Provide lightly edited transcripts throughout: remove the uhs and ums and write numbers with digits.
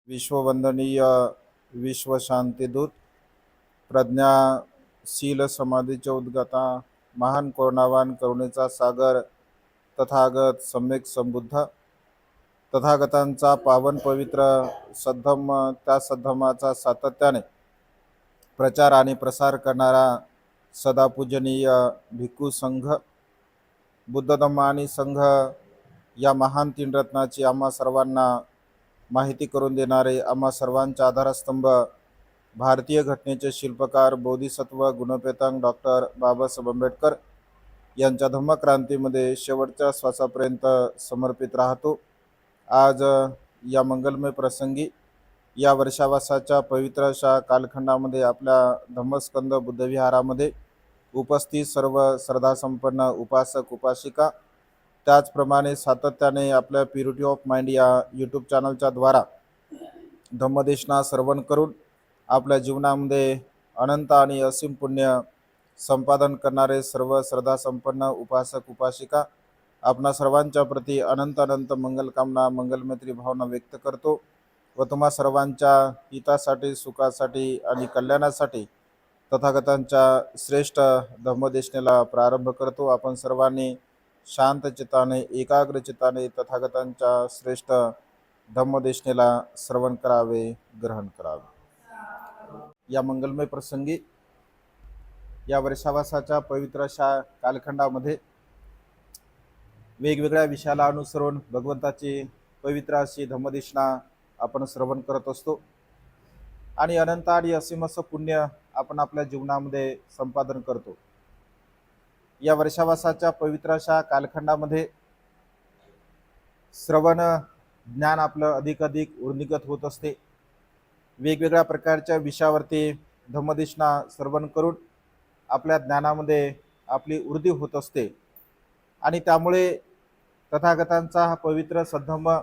विश्ववंदनीय विश्वशांतीदूत प्रज्ञाशील समाधीचे उद्गाता महान करुणावान करुणेचा सागर तथागत सम्यक संबुद्ध तथागतांचा पावन पवित्र सद्धम्म त्या सद्धम्माचा सातत्याने प्रचार आणि प्रसार करणारा सदापूजनीय भिक्खू संघ बुद्ध धम्म आणि संघ या महान तीन रत्नाची आम्हा सर्वांना माहिती करून देणारे आम्हा सर्वांचा आधारस्तंभ भारतीय घटनेचे शिल्पकार बोधिसत्व गुणपेतांग डॉक्टर बाबासाहेब आंबेडकर यांच्या धम्मक्रांतीमध्ये शेवटच्या श्वासापर्यंत समर्पित राहतो। आज या मंगलमय प्रसंगी या वर्षावासाच्या पवित्र अशा कालखंडामध्ये आपल्या धम्मस्कंद बुद्धविहारामध्ये उपस्थित सर्व श्रद्धासंपन्न उपासक उपासिका, त्याचप्रमाणे सातत्याने आपल्या प्युरिटी ऑफ माइंड या यूट्यूब चॅनलच्या द्वारा धम्मदेशना श्रवण करून आपल्या जीवनामध्ये अनंत आणि असीम पुण्य संपादन करणारे सर्व श्रद्धासंपन्न उपासक उपासिका, आपणा सर्वांच्या प्रती अनंत अनंत मंगलकामना मंगलमैत्री भावना व्यक्त करतो व तुम्हा सर्वांच्या हितासाठी सुखासाठी आणि कल्याणासाठी तथागतांच्या श्रेष्ठ धम्मदेशनेला प्रारंभ करतो। आपण सर्वांनी शांत चित्ताने एकाग्र चित्ताने तथागतांच्या श्रेष्ठ धम्मदेशनेला श्रवण करावे, ग्रहण करावे। या मंगलमय प्रसंगी या वर्षावासाच्या पवित्र अशा कालखंडामध्ये वेगवेगळ्या विषयाला अनुसरून भगवंताची पवित्र अशी धम्मदेशना आपण श्रवण करत असतो आणि अनंत आणि असीम असं पुण्य आपण आपल्या जीवनामध्ये संपादन करतो। या वर्षावासाच्या पवित्र अशा कालखंडामध्ये श्रवण ज्ञान आपलं अधिक वृद्धिगत होत असते। वेगवेगळ्या प्रकारच्या विषयावरती धम्मदेशना श्रवण करून आपल्या ज्ञानामध्ये आपली वृद्धी होत असते आणि त्यामुळे तथागतांचा हा पवित्र सद्धम्म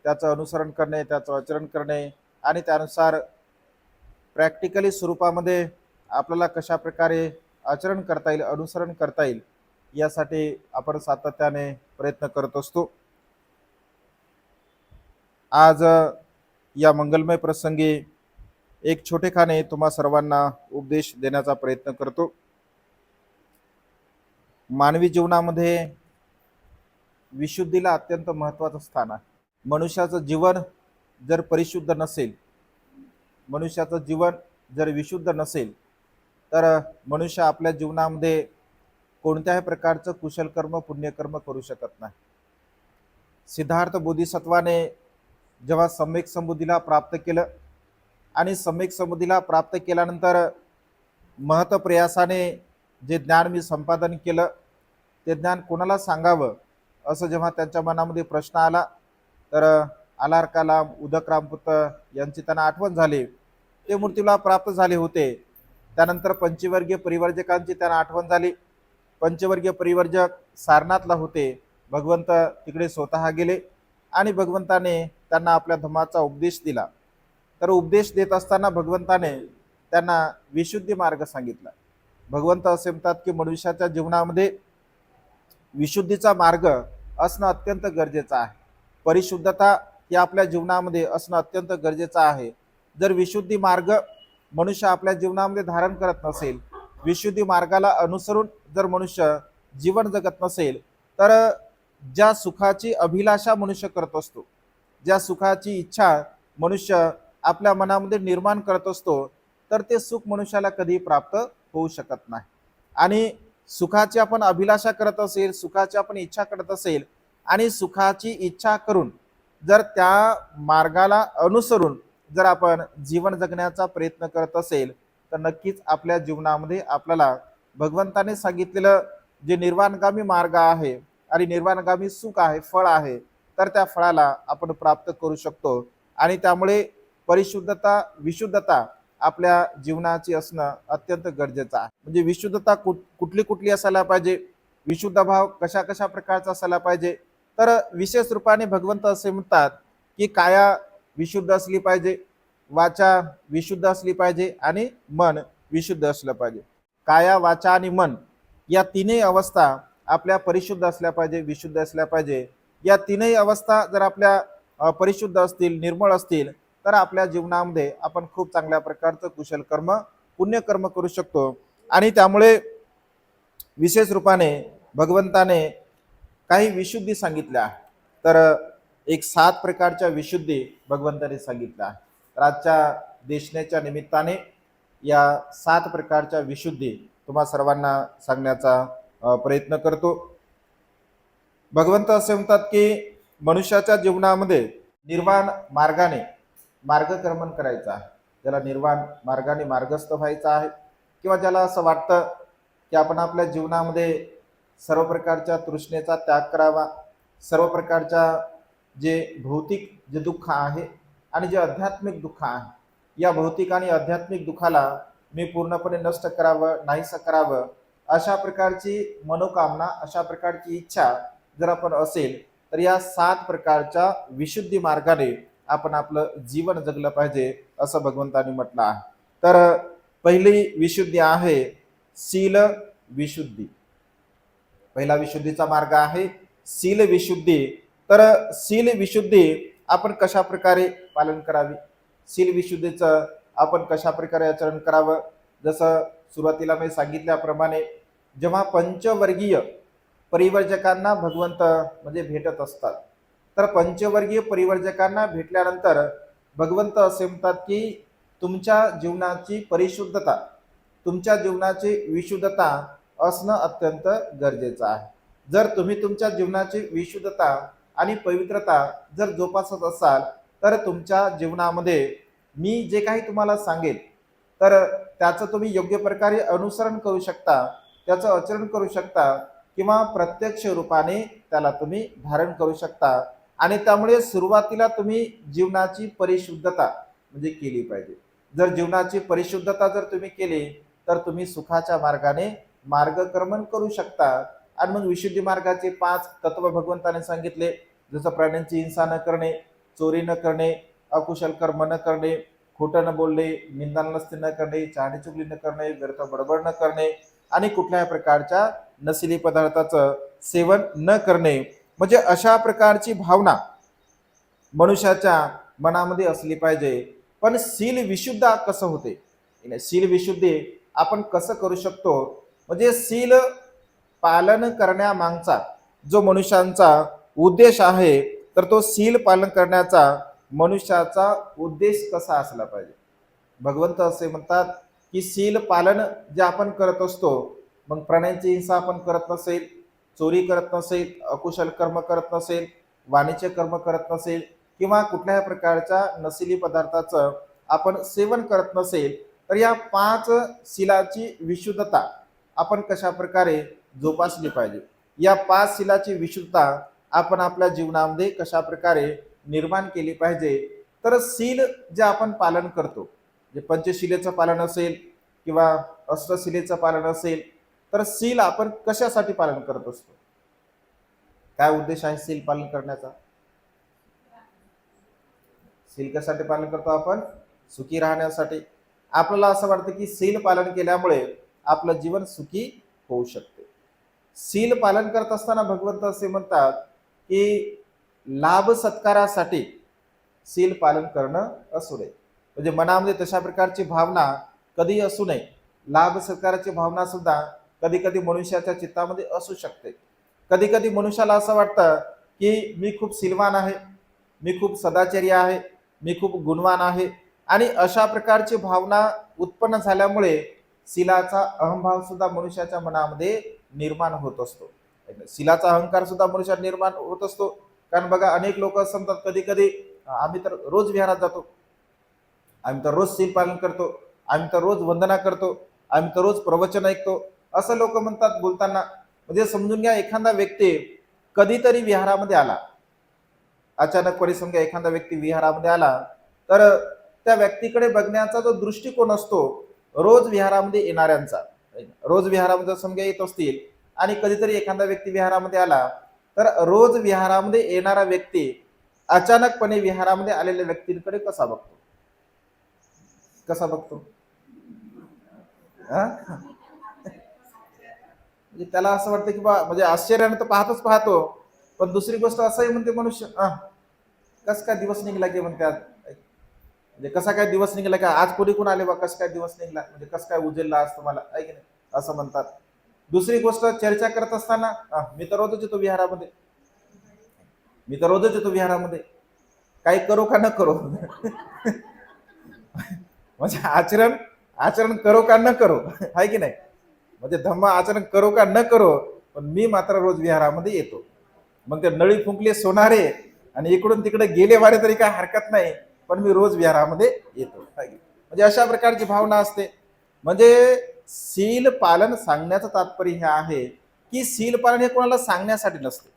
त्याचं अनुसरण करणे, त्याचं आचरण करणे आणि त्यानुसार प्रॅक्टिकली स्वरूपामध्ये आपल्याला कशा प्रकारे आचरण करता येईल, अनुसरण करता येईल यासाठी आपण सातत्याने प्रयत्न करत असतो। आज या मंगलमय प्रसंगी एक छोटेखाने तुम्हा सर्वांना उपदेश देण्याचा प्रयत्न करतो। मानवी जीवनामध्ये विशुद्धीला अत्यंत महत्त्वाचं स्थान आहे। मनुष्याचं जीवन जर परिशुद्ध नसेल, मनुष्याचं जीवन जर विशुद्ध नसेल तर मनुष्य आपल्या जीवनामध्ये कोणत्याही प्रकारचं कुशलकर्म पुण्यकर्म करू शकत नाही। सिद्धार्थ बोधिसत्वाने जेव्हा सम्यक संबुद्धीला प्राप्त केलं आणि सम्यक संबुद्धीला प्राप्त केल्यानंतर महत्प्रयासाने जे ज्ञान मी संपादन केलं ते ज्ञान कोणाला सांगावं असं जेव्हा त्यांच्या मनामध्ये प्रश्न आला तर आलार कलाम उदक रामपुत्र यांची त्यांना आठवण झाली। ते मूर्तीला प्राप्त झाले होते। त्यानंतर पंचवर्गीय परिवर्जकांची त्यांना आठवण झाली। पंचवर्गीय परिवर्जक सारनाथला होते। भगवंत तिकडे स्वतः गेले आणि भगवंताने त्यांना आपल्या धम्माचा उपदेश दिला। तर उपदेश देत असताना भगवंताने त्यांना विशुद्धी मार्ग सांगितला। भगवंत असे म्हणतात की मनुष्याच्या जीवनामध्ये विशुद्धीचा मार्ग असणं अत्यंत गरजेचं आहे। परिशुद्धता ही आपल्या जीवनामध्ये असणं अत्यंत गरजेचं आहे। जर विशुद्धी मार्ग मनुष्य आपल्या जीवनामध्ये धारण करत नसेल, विशुद्धी मार्गाला अनुसरून जर मनुष्य जीवन जगत नसेल तर ज्या सुखाची अभिलाषा मनुष्य करत असतो, ज्या सुखाची इच्छा मनुष्य आपल्या मनामध्ये निर्माण करत असतो तर ते सुख मनुष्याला कधी प्राप्त होऊ शकत नाही। आणि सुखाची आपण अभिलाषा करत असेल, सुखाची आपण इच्छा करत असेल आणि सुखाची इच्छा करून जर त्या मार्गाला अनुसरून जर आपण जीवन जगण्याचा प्रयत्न करत असेल तर नक्कीच आपल्या जीवनामध्ये आपल्याला भगवंताने सांगितलेलं जे निर्वाणगामी मार्ग आहे आणि निर्वाणगामी सुख आहे, फळ आहे, तर त्या फळाला आपण प्राप्त करू शकतो। आणि त्यामुळे परिशुद्धता विशुद्धता आपल्या जीवनाची असणं अत्यंत गरजेचं आहे। म्हणजे विशुद्धता कुठली असायला पाहिजे, विशुद्ध भाव कशा कशा प्रकारचा असायला पाहिजे, तर विशेष रूपाने भगवंत असे म्हणतात की काया विशुद्ध असली पाहिजे, वाचा विशुद्ध असली पाहिजे आणि मन विशुद्ध असलं पाहिजे। काया वाचा आणि मन या तीनही अवस्था आपल्या परिशुद्ध असल्या पाहिजे, विशुद्ध असल्या पाहिजे। या तीनही अवस्था जर आपल्या परिशुद्ध असतील, निर्मळ असतील तर आपल्या जीवनामध्ये आपण खूप चांगल्या प्रकारचं कुशल कर्म पुण्यकर्म करू शकतो. आणि त्यामुळे विशेष रूपाने भगवंताने काही विशुद्धी सांगितल्या. तर एक 7 प्रकारच्या विशुद्धी भगवंताने सांगितल्या. तर आजच्या देशनेच्या निमित्ताने या 7 प्रकारच्या विशुद्धी तुम्हा सर्वांना सांगण्याचा प्रयत्न करतो. भगवंत असे म्हणतात की मनुष्याच्या जीवनामध्ये निर्वाण मार्गाने मार्गक्रमण करायचा आहे, ज्याला निर्वाण मार्गाने मार्गस्थ व्हायचा आहे, किंवा ज्याला असं वाटतं की आपण आपल्या जीवनामध्ये सर्व प्रकारच्या तृष्णेचा त्याग करावा, सर्व प्रकारच्या जे भौतिक जे दुःख आहे आणि जे आध्यात्मिक दुःख आहे, या भौतिक आणि आध्यात्मिक दुःखाला मी पूर्णपणे नष्ट करावं, नाहीसं करावं, अशा प्रकारची मनोकामना, अशा प्रकारची इच्छा जर आपण असेल, तर या 7 प्रकारच्या विशुद्धी मार्गाने आपण आपलं जीवन जगलं पाहिजे असं भगवंतांनी म्हटलं आहे. तर पहिली विशुद्धी आहे शील विशुद्धी. पहिला विशुद्धीचा मार्ग आहे शील विशुद्धी. तर शील विशुद्धी आपण कशा प्रकारे पालन करावी, शील विशुद्धीचं आपण कशा प्रकारे आचरण करावं. जसं सुरुवातीला मी सांगितल्याप्रमाणे जेव्हा पंचवर्गीय परिवर्जकांना भगवंत म्हणजे भेटत असतात, तर पंचवर्गीय परिवर्जकांना भेटल्यानंतर भगवंत असे म्हणतात की तुमच्या जीवनाची परिशुद्धता, तुमच्या जीवनाची विशुद्धता असणं अत्यंत गरजेचं आहे. जर तुम्ही तुमच्या जीवनाची विशुद्धता आणि पवित्रता जर जोपासत असाल, तर तुमच्या जीवनामध्ये मी जे काही तुम्हाला सांगेल, तर त्याचं तुम्ही योग्य प्रकारे अनुसरण करू शकता, त्याचं आचरण करू शकता, किंवा प्रत्यक्ष रूपाने त्याला तुम्ही धारण करू शकता. आणि त्यामुळे सुरुवातीला तुम्ही जीवनाची परिशुद्धता म्हणजे केली पाहिजे. जर जीवनाची परिशुद्धता जर तुम्ही केली, तर तुम्ही सुखाच्या मार्गाने मार्गक्रमण करू शकता. आणि मग विशुद्धी मार्गाचे 5 तत्व भगवंताने सांगितले. जसं प्राण्यांची हिंसा न करणे, चोरी न करणे, अकुशल कर्म न करणे, खोटं न बोलणे, निंदानस्ती न करणे, चाहणी चुगली न करणे, व्यर्थ बडबड न करणे, आणि कुठल्याही प्रकारच्या नशिली पदार्थाचं सेवन न करणे. म्हणजे अशा प्रकारची भावना मनुष्याच्या मनामध्ये असली पाहिजे. पण शील विशुद्ध कसं होते, शील विशुद्धी आपण कसं करू शकतो, म्हणजे शील पालन करण्यामागचा जो मनुष्यांचा उद्देश आहे, तर तो शील पालन करण्याचा मनुष्याचा उद्देश कसा असला पाहिजे. भगवंत असे म्हणतात की शील पालन जे आपण करत असतो, मग प्राण्यांची हिंसा आपण करत नसेल, चोरी करत नसेल, अकुशल कर्म करत नसेल, वाणिज्य कर्म करत नसेल, किंवा कुठल्याही प्रकारच्या नशिली पदार्थाचं आपण सेवन करत नसेल, तर या 5 शीलाची विशुद्धता आपण कशा प्रकारे जोपासली पाहिजे, या 5 शीलाची विशुद्धता आपण आपल्या जीवनामध्ये कशा प्रकारे निर्माण केली पाहिजे. तर शील जे आपण पालन करतो, जे पंचशिलेचं पालन असेल किंवा अष्टशिलेचं पालन असेल, तर शील आपण कशासाठी पालन करत असतो, काय उद्देश आहे शील पालन करण्याचा. शील कशासाठी पालन करतो आपण, सुखी राहण्यासाठी. आपल्याला असं वाटतं की शील पालन केल्यामुळे आपलं जीवन सुखी होऊ शकते. शील पालन करत असताना भगवंत असे म्हणतात की लाभ सत्कारासाठी शील पालन करणं असू नये. म्हणजे मनामध्ये तशा प्रकारची भावना कधी असू नये. लाभ सत्काराची भावना सुद्धा कधी कधी मनुष्याच्या चित्तामध्ये असू शकते. कधी कधी मनुष्याला असं वाटतं की मी खूप शीलवान आहे, मी खूप सदाचारी आहे, मी खूप गुणवान आहे, आणि अशा प्रकारची भावना उत्पन्न झाल्यामुळे शीलाचा अहंभाव सुद्धा मनुष्याच्या मनामध्ये निर्माण होत असतो. शीलाचा अहंकार सुद्धा मनुष्यात निर्माण होत असतो. कारण बघा, अनेक लोक असं म्हणतात कधी कधी, आम्ही तर रोज विहारात जातो, आम्ही तर रोज शील पालन करतो, आम्ही तर रोज वंदना करतो, आम्ही तर रोज प्रवचन ऐकतो, असं लोक म्हणतात बोलताना. म्हणजे समजून घ्या, एखादा व्यक्ती कधीतरी विहारामध्ये आला, अचानकपणे समजा एखादा व्यक्ती विहारामध्ये आला, तर त्या व्यक्तीकडे बघण्याचा जो दृष्टिकोन असतो रोज विहारामध्ये येणाऱ्यांचा, रोज विहारामध्ये समजा येत असतील, आणि कधीतरी एखादा व्यक्ती विहारामध्ये आला, तर रोज विहारामध्ये येणारा व्यक्ती अचानकपणे विहारामध्ये आलेल्या व्यक्तींकडे कसा बघतो, कसा बघतो, म्हणजे त्याला असं वाटतं की बा, म्हणजे आश्चर्याने तर पाहतच पाहतो. पण दुसरी गोष्ट असंही म्हणते मनुष्य, कस काय दिवस निघला की म्हणतात, म्हणजे कसा काय दिवस निघाला का, आज कोणी कोण आले बा, कसं काय दिवस निघाला, म्हणजे कसं काय उजेडला आज तुम्हाला, आहे की नाही, असं म्हणतात. दुसरी गोष्ट, चर्चा करत असताना मी तर रोजच येतो विहारामध्ये, मी तर रोजच येतो विहारामध्ये, काही करो का न करो म्हणजे आचरण आचरण करो का न करो आहे की नाही, म्हणजे धम्म आचरण करो का न करो, पण मी मात्र रोज विहारामध्ये येतो. मग ते नळी फुंकले सोनारे आणि इकडून तिकडे गेले वारे तरी काय हरकत नाही, पण मी रोज विहारामध्ये येतो. म्हणजे अशा प्रकारची भावना असते. म्हणजे शील पालन सांगण्याचं तात्पर्य हे आहे की शील पालन हे कोणाला सांगण्यासाठी नसते,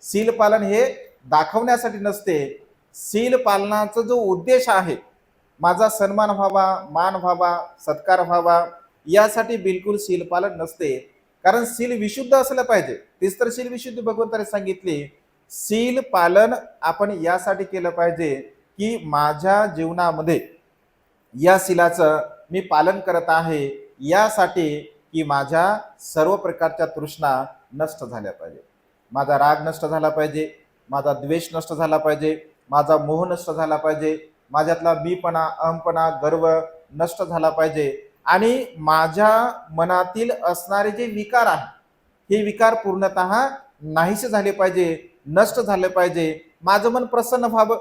शील पालन हे दाखवण्यासाठी नसते. शील पालनाचा जो उद्देश आहे, माझा सन्मान व्हावा, मान व्हावा, सत्कार व्हावा, यासाठी बिलकुल शील पालन नसते. कारण शील विशुद्ध असलं पाहिजे, तीच तर शील विशुद्धी भगवंताने सांगितली. शील पालन आपण यासाठी केलं पाहिजे की माझ्या जीवनामध्ये या शीलाचं मी पालन करत आहे, यासाठी की माझ्या सर्व प्रकारच्या तृष्णा नष्ट झाल्या पाहिजे, माझा राग नष्ट झाला पाहिजे, माझा द्वेष नष्ट झाला पाहिजे, माझा मोह नष्ट झाला पाहिजे, माझ्यातला मीपणा, अहमपणा, गर्व नष्ट झाला पाहिजे, आणि माझ्या मनातील असणारे जे विकार आहे हे विकार पूर्णतः नाहीसे झाले पाहिजे, नष्ट झाले पाहिजे. माझं मन प्रसन्न व्हावं,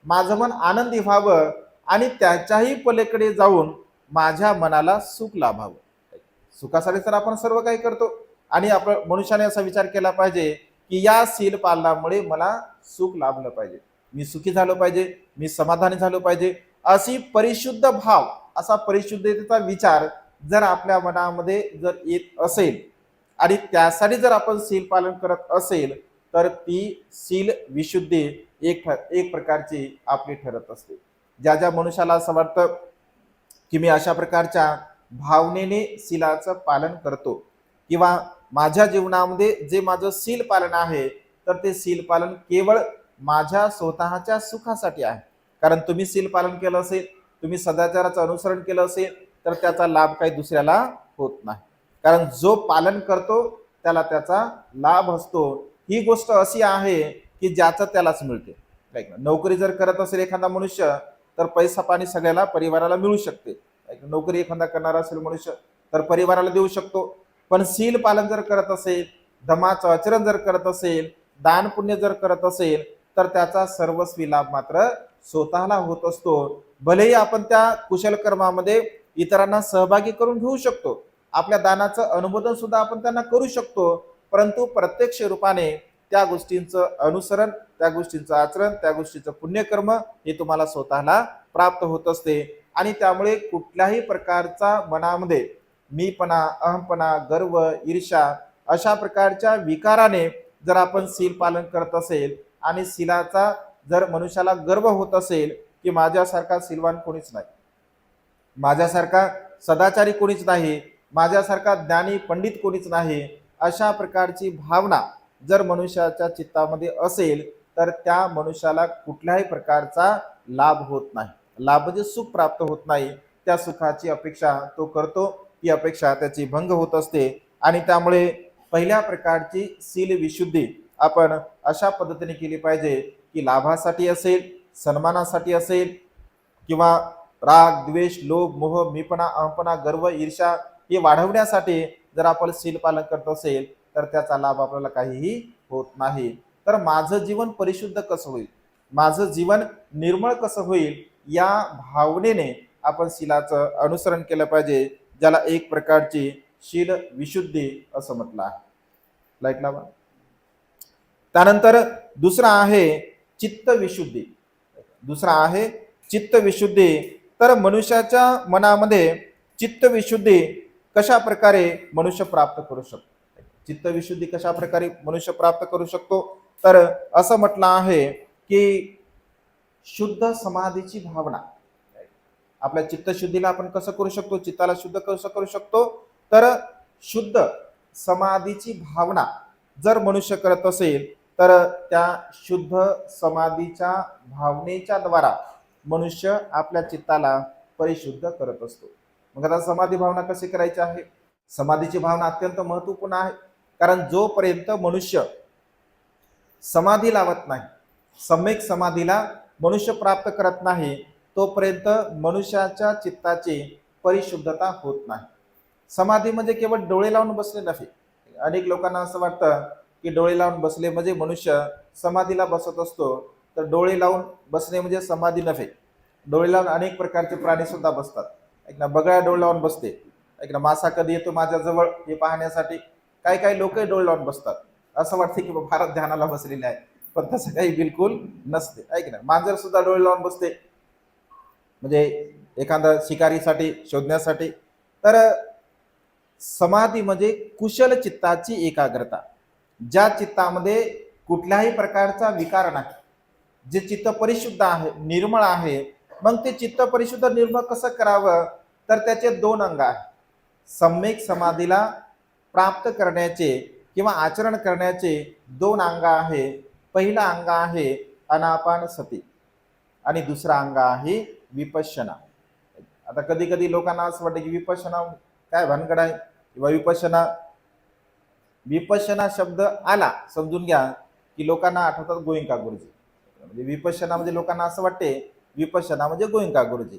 माझं मन आनंदी व्हावं, आणि त्याच्याही पलीकडे जाऊन माझ्या मनाला सुख लाभावं. सुखासाठी तर आपण सर्व काही करतो, आणि आपण मनुष्याने असा विचार केला पाहिजे की या शील पालनामुळे मला सुख लाभलं पाहिजे, मी सुखी झालो पाहिजे, मी समाधानी झालो पाहिजे. अशी परिशुद्ध भाव, असा परिशुद्धतेचा विचार जर आपल्या मनामध्ये जर येत असेल आणि त्यासाठी जर आपण शील पालन करत असेल, तर ती शील विशुद्धी एक प्रकारची आपली ठरत असते. ज्या ज्या मनुष्याला असं वाटतं की मी अशा प्रकारच्या भावनेने शीलाचं पालन करतो, किंवा माझ्या जीवनामध्ये जे माझं शील पालन आहे, तर ते शील पालन केवळ माझ्या स्वतःच्या सुखासाठी आहे. कारण तुम्ही शील पालन केलं असेल, तुम्ही सदाचाराचं अनुसरण केलं असेल, तर त्याचा लाभ काही दुसऱ्याला होत नाही. कारण जो पालन करतो त्याला त्याचा लाभ असतो. ही गोष्ट अशी आहे की ज्याचं त्यालाच मिळते. नोकरी जर करत असेल एखादा मनुष्य, तर पैसा पाणी सगळ्याला परिवाराला मिळू शकते. नोकरी एखादा करणारा असेल मनुष्य, तर परिवाराला देऊ शकतो. पण शील पालन जर करत असेल, धमाचं आचरण जर करत असेल, दान पुण्य जर करत असेल, तर त्याचा सर्वस्वी लाभ मात्र स्वतःला होत असतो. भलेही आपण त्या कुशल कर्मामध्ये इतरांना सहभागी करून घेऊ शकतो, आपल्या दानाचं अनुमोदन सुद्धा आपण त्यांना करू शकतो, परंतु प्रत्यक्ष रूपाने त्या गोष्टींचं अनुसरण, त्या गोष्टींचं आचरण, त्या गोष्टीचं पुण्यकर्म हे तुम्हाला स्वतःला प्राप्त होत असते. आणि त्यामुळे कुठल्याही प्रकारचा मनामध्ये मीपणा, अहमपणा, गर्व, ईर्ष्या अशा प्रकारच्या विकाराने जर आपण शील पालन करत असेल, आणि शीलाचा जर मनुष्याला गर्व होत असेल की माझ्यासारखा शीलवान कोणीच नाही, माझ्यासारखा सदाचारी कोणीच नाही, माझ्यासारखा ज्ञानी पंडित कोणीच नाही, अशा प्रकारची भावना जर मनुष्याच्या चित्तामध्ये असेल, तर त्या मनुष्याला कुठल्याही प्रकारचा लाभ होत नाही, लाभ म्हणजे सुख प्राप्त होत नाही. त्या सुखाची अपेक्षा तो करतो, ती अपेक्षा त्याची भंग होत असते. आणि त्यामुळे पहिल्या प्रकारची शील विशुद्धी आपण अशा पद्धतीने केली पाहिजे की लाभासाठी असेल, सन्मानासाठी असेल, किंवा राग, द्वेष, लोभ, मोह, मीपणा, अहंपणा, गर्व, ईर्ष्या हे वाढवण्यासाठी जर आपण शील पालन करत असेल, तर त्याचा लाभ आपल्याला काहीही होत नाही. तर माझं जीवन परिशुद्ध कसं होईल, माझं जीवन निर्मळ कसं होईल, या भावनेने आपण शीलाचं अनुसरण केलं पाहिजे, ज्याला एक प्रकारची शील विशुद्धी असं म्हटलं आहे. लाईट लावा. त्यानंतर दुसरा आहे चित्त विशुद्धी. दुसरा आहे चित्त विशुद्धी. तर मनुष्याच्या मनामध्ये चित्त विशुद्धी कशा प्रकारे मनुष्य प्राप्त करू शकतो, चित्त विशुद्धी कशा प्रकारे मनुष्य प्राप्त करू शकतो, तर असं म्हटलं आहे की शुद्ध समाधीची भावना. आपल्या चित्तशुद्धीला आपण कसं करू शकतो, चित्ताला शुद्ध कसं करू शकतो, तर शुद्ध समाधीची भावना जर मनुष्य करत असेल, तर त्या शुद्ध समाधीच्या भावनेच्या द्वारा मनुष्य आपल्या चित्ताला परिशुद्ध करत असतो. मग आता समाधी भावना कशी करायची आहे, समाधीची भावना अत्यंत महत्वपूर्ण आहे. कारण जोपर्यंत मनुष्य समाधी लावत नाही, सम्यक समाधीला मनुष्य प्राप्त करत नाही, तोपर्यंत मनुष्याच्या चित्ताची परिशुद्धता होत नाही. समाधी म्हणजे केवळ डोळे लावून बसले नव्हे. अनेक लोकांना असं वाटतं की डोळे लावून बसले म्हणजे मनुष्य समाधीला बसत असतो. तर डोळे लावून बसणे म्हणजे समाधी नव्हे. डोळे लावून अनेक प्रकारचे प्राणी सुद्धा बसतात. एक ना बगळा डोळे लावून बसते, एक ना मासा कधी येतो माझ्या जवळ हे पाहण्यासाठी काही काही लोक डोळे लावून बसतात. असं वाटतं की भारत ध्यानाला बसलेले आहे, पण तसं काही बिलकुल नसते. ऐक ना, मांजर सुद्धा डोळे लावून बसते, म्हणजे एखादा शिकारीसाठी शोधण्यासाठी. तर समाधी म्हणजे कुशल चित्ताची एकाग्रता, ज्या चित्तामध्ये कुठल्याही प्रकारचा विकार नाही, जे चित्त परिशुद्ध आहे, निर्मळ आहे. मग ते चित्त परिशुद्ध निर्मळ कसं करावं, तर त्याचे दोन अंग आहेत. सम्यक समाधीला प्राप्त करण्याचे किंवा आचरण करण्याचे दोन अंग आहे. पहिला अंग आहे अनापान सती आणि दुसरा अंग आहे विपश्यना. आता कधी कधी लोकांना असं वाटतं की विपश्यना काय भानगड आहे किंवा विपश्यना. विपश्यना शब्द आला समजून घ्या की लोकांना आठवतात गोयंका गुरुजी. म्हणजे विपश्यना म्हणजे लोकांना असं वाटते विपश्यना म्हणजे गोयंका गुरुजी,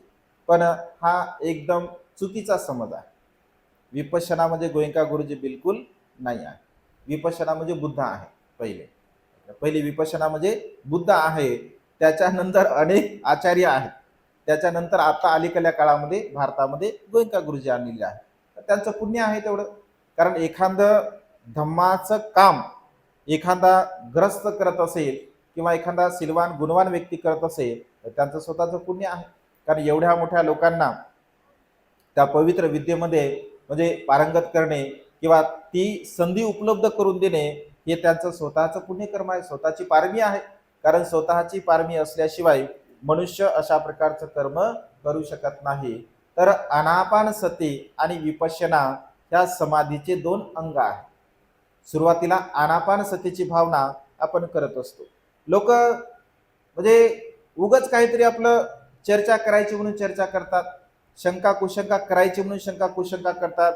पण हा एकदम चुकीचा समज आहे. विपश्यना म्हणजे गोयंका गुरुजी बिलकुल नाही आहे. विपश्यना म्हणजे बुद्ध आहे. पहिली विपश्यना म्हणजे बुद्ध आहे. त्याच्यानंतर अनेक आचार्य आहेत. त्याच्यानंतर आता अलीकडल्या काळामध्ये भारतामध्ये गोयंका गुरुजी आणलेले आहे. तर त्यांचं पुण्य आहे तेवढं. कारण एखादं धम्माचं काम एखादा ग्रस्त करत असेल किंवा एखादा सिलवान गुणवान व्यक्ती करत असेल तर त्यांचं स्वतःचं पुण्य आहे. कारण एवढ्या मोठ्या लोकांना त्या पवित्र विद्येमध्ये म्हणजे पारंगत करणे किंवा ती संधी उपलब्ध करून देणे हे त्यांचं स्वतःचं पुण्यकर्म आहे, स्वतःची पारमी आहे. कारण स्वतःची पारमी असल्याशिवाय मनुष्य अशा प्रकारचं कर्म करू शकत नाही. तर अनापान सती आणि विपश्यना ह्या समाधीचे दोन अंग आहेत. सुरुवातीला आनापान सतीची भावना आपण करत असतो. लोक म्हणजे उगच काहीतरी आपलं चर्चा करायची म्हणून चर्चा करतात, शंका कुशंका करायची म्हणून शंका कुशंका करतात.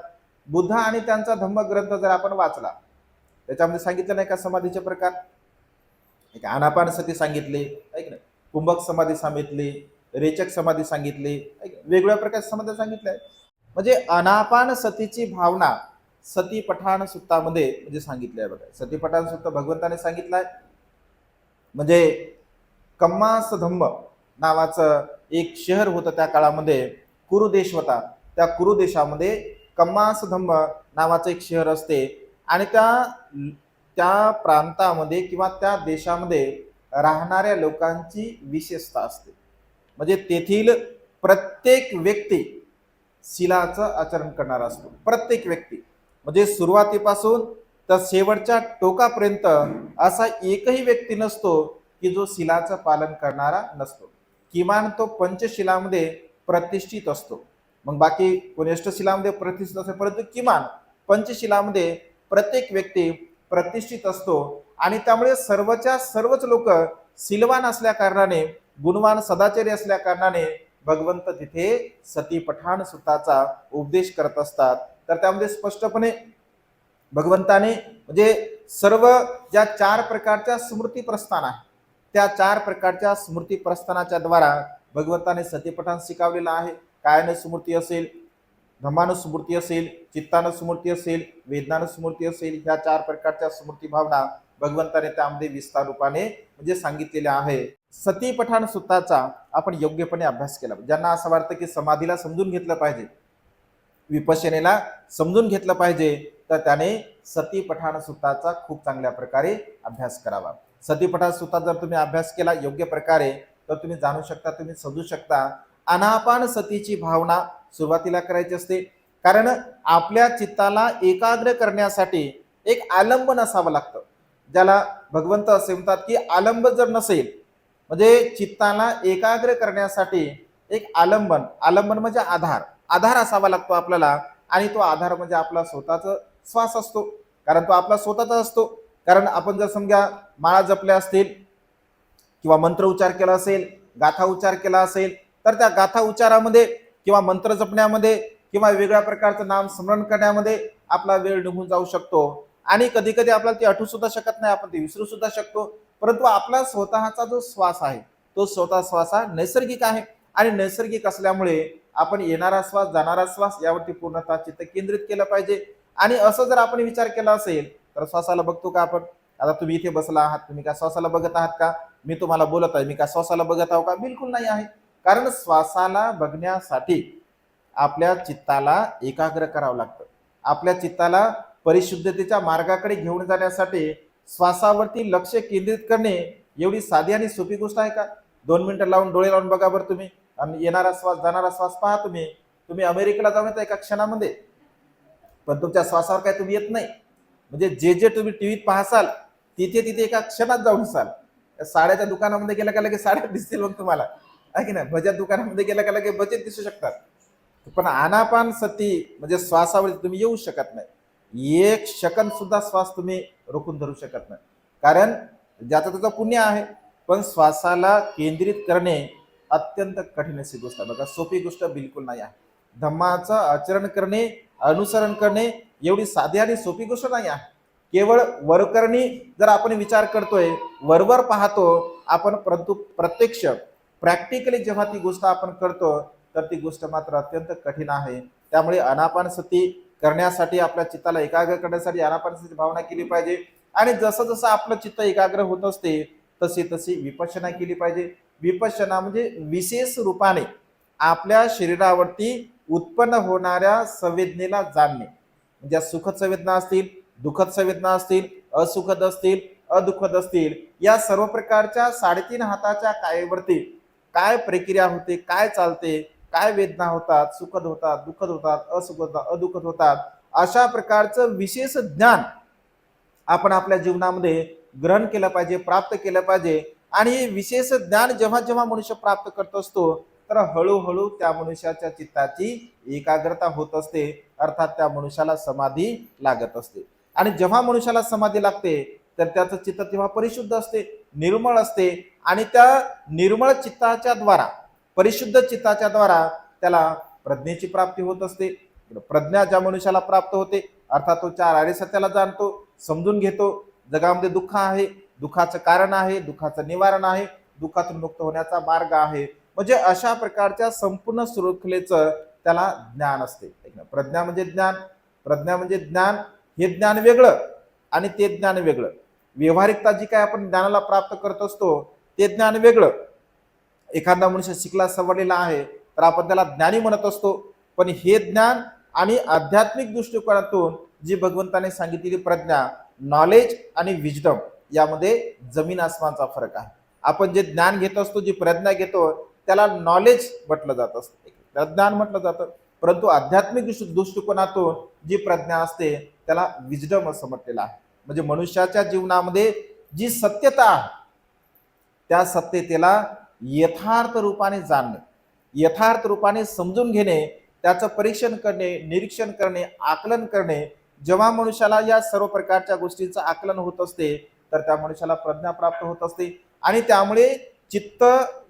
बुद्ध आणि त्यांचा धम्मग्रंथ जर आपण वाचला त्याच्यामध्ये सांगितलं नाही का समाधीचे प्रकार. एक आनापान सती सांगितले, ऐक ना, कुंभक समाधी सांगितली, रेचक समाधी सांगितली, वेगवेगळ्या प्रकारच्या समाधी सांगितल्या. म्हणजे अनापान सतीची भावना सती पठाण सुत्तामध्ये म्हणजे सांगितलंय बघा. सती पठाण सुत्त भगवंताने सांगितलंय. म्हणजे कम्मास धम्म नावाचं एक शहर होतं त्या काळामध्ये, कुरुदेश होता. त्या कुरुदेशामध्ये कम्मास धम्म नावाचं एक शहर असते आणि त्या त्या प्रांतामध्ये किंवा त्या देशामध्ये राहणाऱ्या लोकांची विशेषता असते. म्हणजे तेथील प्रत्येक व्यक्ती शिलाचं आचरण करणारा असतो. प्रत्येक व्यक्ती म्हणजे सुरुवातीपासून तर शेवटच्या टोकापर्यंत असा एकही व्यक्ती नसतो की जो शिलाचं पालन करणारा नसतो. किमान तो पंचशिलामध्ये प्रतिष्ठित असतो. मग बाकी कोणी अष्टशिलामध्ये प्रतिष्ठित असेल, परंतु किमान पंचशिलामध्ये प्रत्येक व्यक्ती प्रतिष्ठित असतो. आणि त्यामुळे सर्वच्या सर्वच लोक शिलवान असल्या कारणाने, गुणवान सदाचारी असल्या कारणाने भगवंत तिथे सती पठाण सुताचा उपदेश करत असतात. तर त्यामध्ये स्पष्टपणे भगवंताने म्हणजे सर्व ज्या चार प्रकारच्या स्मृती प्रस्थान आहे त्या चार प्रकारच्या स्मृती प्रस्थानाच्या द्वारा भगवंताने सतीपठाण शिकवलेलं आहे. कायानुस्मृती असेल, धम्मानुस्मृती असेल, चित्तानुस्मृती असेल, वेदनानुस्मृती असेल, ह्या चार प्रकारच्या स्मृती भावना भगवंताने त्यामध्ये विस्तार रूपाने म्हणजे सांगितलेल्या आहे. सती पठाण सुत्ताचा आपण योग्यपणे अभ्यास केला. ज्यांना असं वाटतं की समाधीला समजून घेतलं पाहिजे, विपश्यनेला समजून घेतलं पाहिजे, तर त्याने सती पठाण सुत्ताचा खूप चांगल्या प्रकारे अभ्यास करावा. सती पठाण सुत्ता जर तुम्ही अभ्यास केला योग्य प्रकारे तर तुम्ही जाणू शकता, तुम्ही समजू शकता. अनापान सतीची भावना सुरुवातीला करायची असते. कारण आपल्या चित्ताला एकाग्र करण्यासाठी एक आलंबन असावं लागतं. ज्याला भगवंत असे म्हणतात की आलंब जर नसेल म्हणजे चित्ताला एकाग्र करण्यासाठी एक आलंबन, आलंबन म्हणजे आधार, आधार असावा लागतो आपल्याला. आणि तो आधार म्हणजे आपला स्वतःचा श्वास असतो. कारण तो आपला स्वतःचा असतो. कारण आपण जर समजा माळा जपल्या असतील किंवा मंत्र उच्चार केला असेल, गाथा उच्चार केला असेल, तर त्या गाथा उच्चारामध्ये किंवा मंत्र जपण्यामध्ये किंवा वेगळ्या प्रकारचं नाम स्मरण करण्यामध्ये आपला वेळ निघून जाऊ शकतो. आणि कधी कधी आपल्याला ते आठवू सुद्धा शकत नाही, आपण ते विसरू सुद्धा शकतो. परंतु आपला स्वतःचा जो श्वास आहे तो स्वतः श्वास हा नैसर्गिक आहे. आणि नैसर्गिक असल्यामुळे आपण येणारा श्वास जाणारा श्वास यावरती पूर्णतः चित्त केंद्रित केलं पाहिजे. आणि असं जर आपण विचार केला असेल तर श्वासाला बघतो का आपण? आता तुम्ही इथे बसला आहात, तुम्ही काय श्वासाला बघत आहात का? मी तुम्हाला बोलत आहे, मी काय श्वासाला बघत आहो का? बिलकुल नाही आहे. कारण श्वासाला बघण्यासाठी आपल्या चित्ताला एकाग्र करावं लागतं. आपल्या चित्ताला परिशुद्धतेच्या मार्गाकडे घेऊन जाण्यासाठी श्वासावरती लक्ष केंद्रित करणे एवढी साधी आणि सोपी गोष्ट आहे का? 2 मिनिटं लावून डोळे लावून बघा बरं तुम्ही, आणि येणारा श्वास जाणारा श्वास पहा तुम्ही. तुम्ही अमेरिकेला जाऊन येता एका क्षणामध्ये, पण तुमच्या श्वासावर काय तुम्ही येत नाही. म्हणजे जे जे तुम्ही टीव्हीत पाहसाल तिथे तिथे एका क्षणात जाऊन असाल. साड्याच्या दुकानामध्ये गेल्या का लगेच साड्या दिसतील मग तुम्हाला, आहे की नाही? भज्या दुकानामध्ये गेल्या का लगेच भजे दिसू शकतात. पण आनापान सती म्हणजे श्वासावर तुम्ही येऊ शकत नाही. एक सेकंद सुद्धा श्वास तुम्ही रोखून धरू शकत नाही, कारण ज्याचं त्याचं पुण्य आहे. पण श्वासाला केंद्रित करणे अत्यंत कठीण अशी गोष्ट आहे बघा, सोपी गोष्ट बिलकुल नाही आहे. धम्माचं आचरण करणे, अनुसरण करणे एवढी साधी आणि सोपी गोष्ट नाही आहे. केवळ वरकरणी जर आपण विचार करतोय, वरवर पाहतो आपण, परंतु प्रत्यक्ष प्रॅक्टिकली जेव्हा ती गोष्ट आपण करतो तर ती गोष्ट मात्र अत्यंत कठीण आहे. त्यामुळे आनापान सती करण्यासाठी आपल्या चित्ताला एकाग्र करण्यासाठी आनापान सतीची भावना केली पाहिजे. आणि जसं जसं आपलं चित्त एकाग्र होत असते तशी तशी विपश्यना केली पाहिजे. विपश्यना म्हणजे विशेष रूपाने आपल्या शरीरावरती उत्पन्न होणाऱ्या संवेदनेला जाणणे. ज्या सुखद संवेदना असतील, दुःखद संवेदना असतील, असुखद असतील, अदुःखद असतील, या सर्व प्रकारच्या 3.5 हाताच्या कायेवरती काय प्रक्रिया होते, काय चालते, काय वेदना होतात, सुखद होतात, दुःखद होतात, असुखद होतात, अदुःखद होतात, अशा प्रकारचं विशेष ज्ञान आपण आपल्या जीवनामध्ये ग्रहण केलं पाहिजे, प्राप्त केलं पाहिजे. आणि विशेष ज्ञान जेव्हा जेव्हा मनुष्य प्राप्त करत असतो तर हळूहळू त्या मनुष्याच्या चित्ताची एकाग्रता होत असते, अर्थात त्या मनुष्याला समाधी लागत असते. आणि जेव्हा मनुष्याला समाधी लागते तर त्याचं चित्त तेव्हा परिशुद्ध असते, निर्मळ असते. आणि त्या निर्मळ चित्ताच्या द्वारा, परिशुद्ध चित्ताच्या द्वारा त्याला प्रज्ञेची प्राप्ती होत असते. प्रज्ञा ज्या मनुष्याला प्राप्त होते अर्थात तो 4 आर्य सत्याला जाणतो, समजून घेतो. जगामध्ये दुःख आहे, दुःखाचं कारण आहे, दुःखाचं निवारण आहे, दुःखातून मुक्त होण्याचा मार्ग आहे. म्हणजे अशा प्रकारच्या संपूर्ण शृंखलेचं त्याला ज्ञान असते. प्रज्ञा म्हणजे ज्ञान, प्रज्ञा म्हणजे ज्ञान. हे ज्ञान वेगळं आणि ते ज्ञान वेगळं. व्यवहारिकता जी काय आपण ज्ञानाला प्राप्त करत असतो ते ज्ञान वेगळं. एखादा मनुष्य शिकला सवरलेला आहे तर आपण त्याला ज्ञानी म्हणत असतो. पण हे ज्ञान आणि आध्यात्मिक दृष्टिकोनातून जी भगवंताने सांगितलेली प्रज्ञा, नॉलेज आणि विजडम, यामध्ये जमीन आसमानचा फरक आहे. आपण जे ज्ञान घेत असतो, जी प्रज्ञा घेतो त्याला नॉलेज म्हटलं जात असतं, ज्ञान म्हटलं जातं. परंतु आध्यात्मिक दृष्टिकोनातून जी प्रज्ञा असते त्याला विजडम असं म्हटलेलं आहे. म्हणजे मनुष्याच्या जीवनामध्ये जी सत्यता आहे त्या सत्यतेला यथार्थ रूपाने जाणणे, यथार्थ रूपाने समजून घेणे, त्याचं परीक्षण करणे, निरीक्षण करणे, आकलन करणे. जेव्हा मनुष्याला या सर्व प्रकारच्या गोष्टींचं आकलन होत असते तर त्या मनुष्याला प्रज्ञा प्राप्त होत असते. आणि त्यामुळे चित्त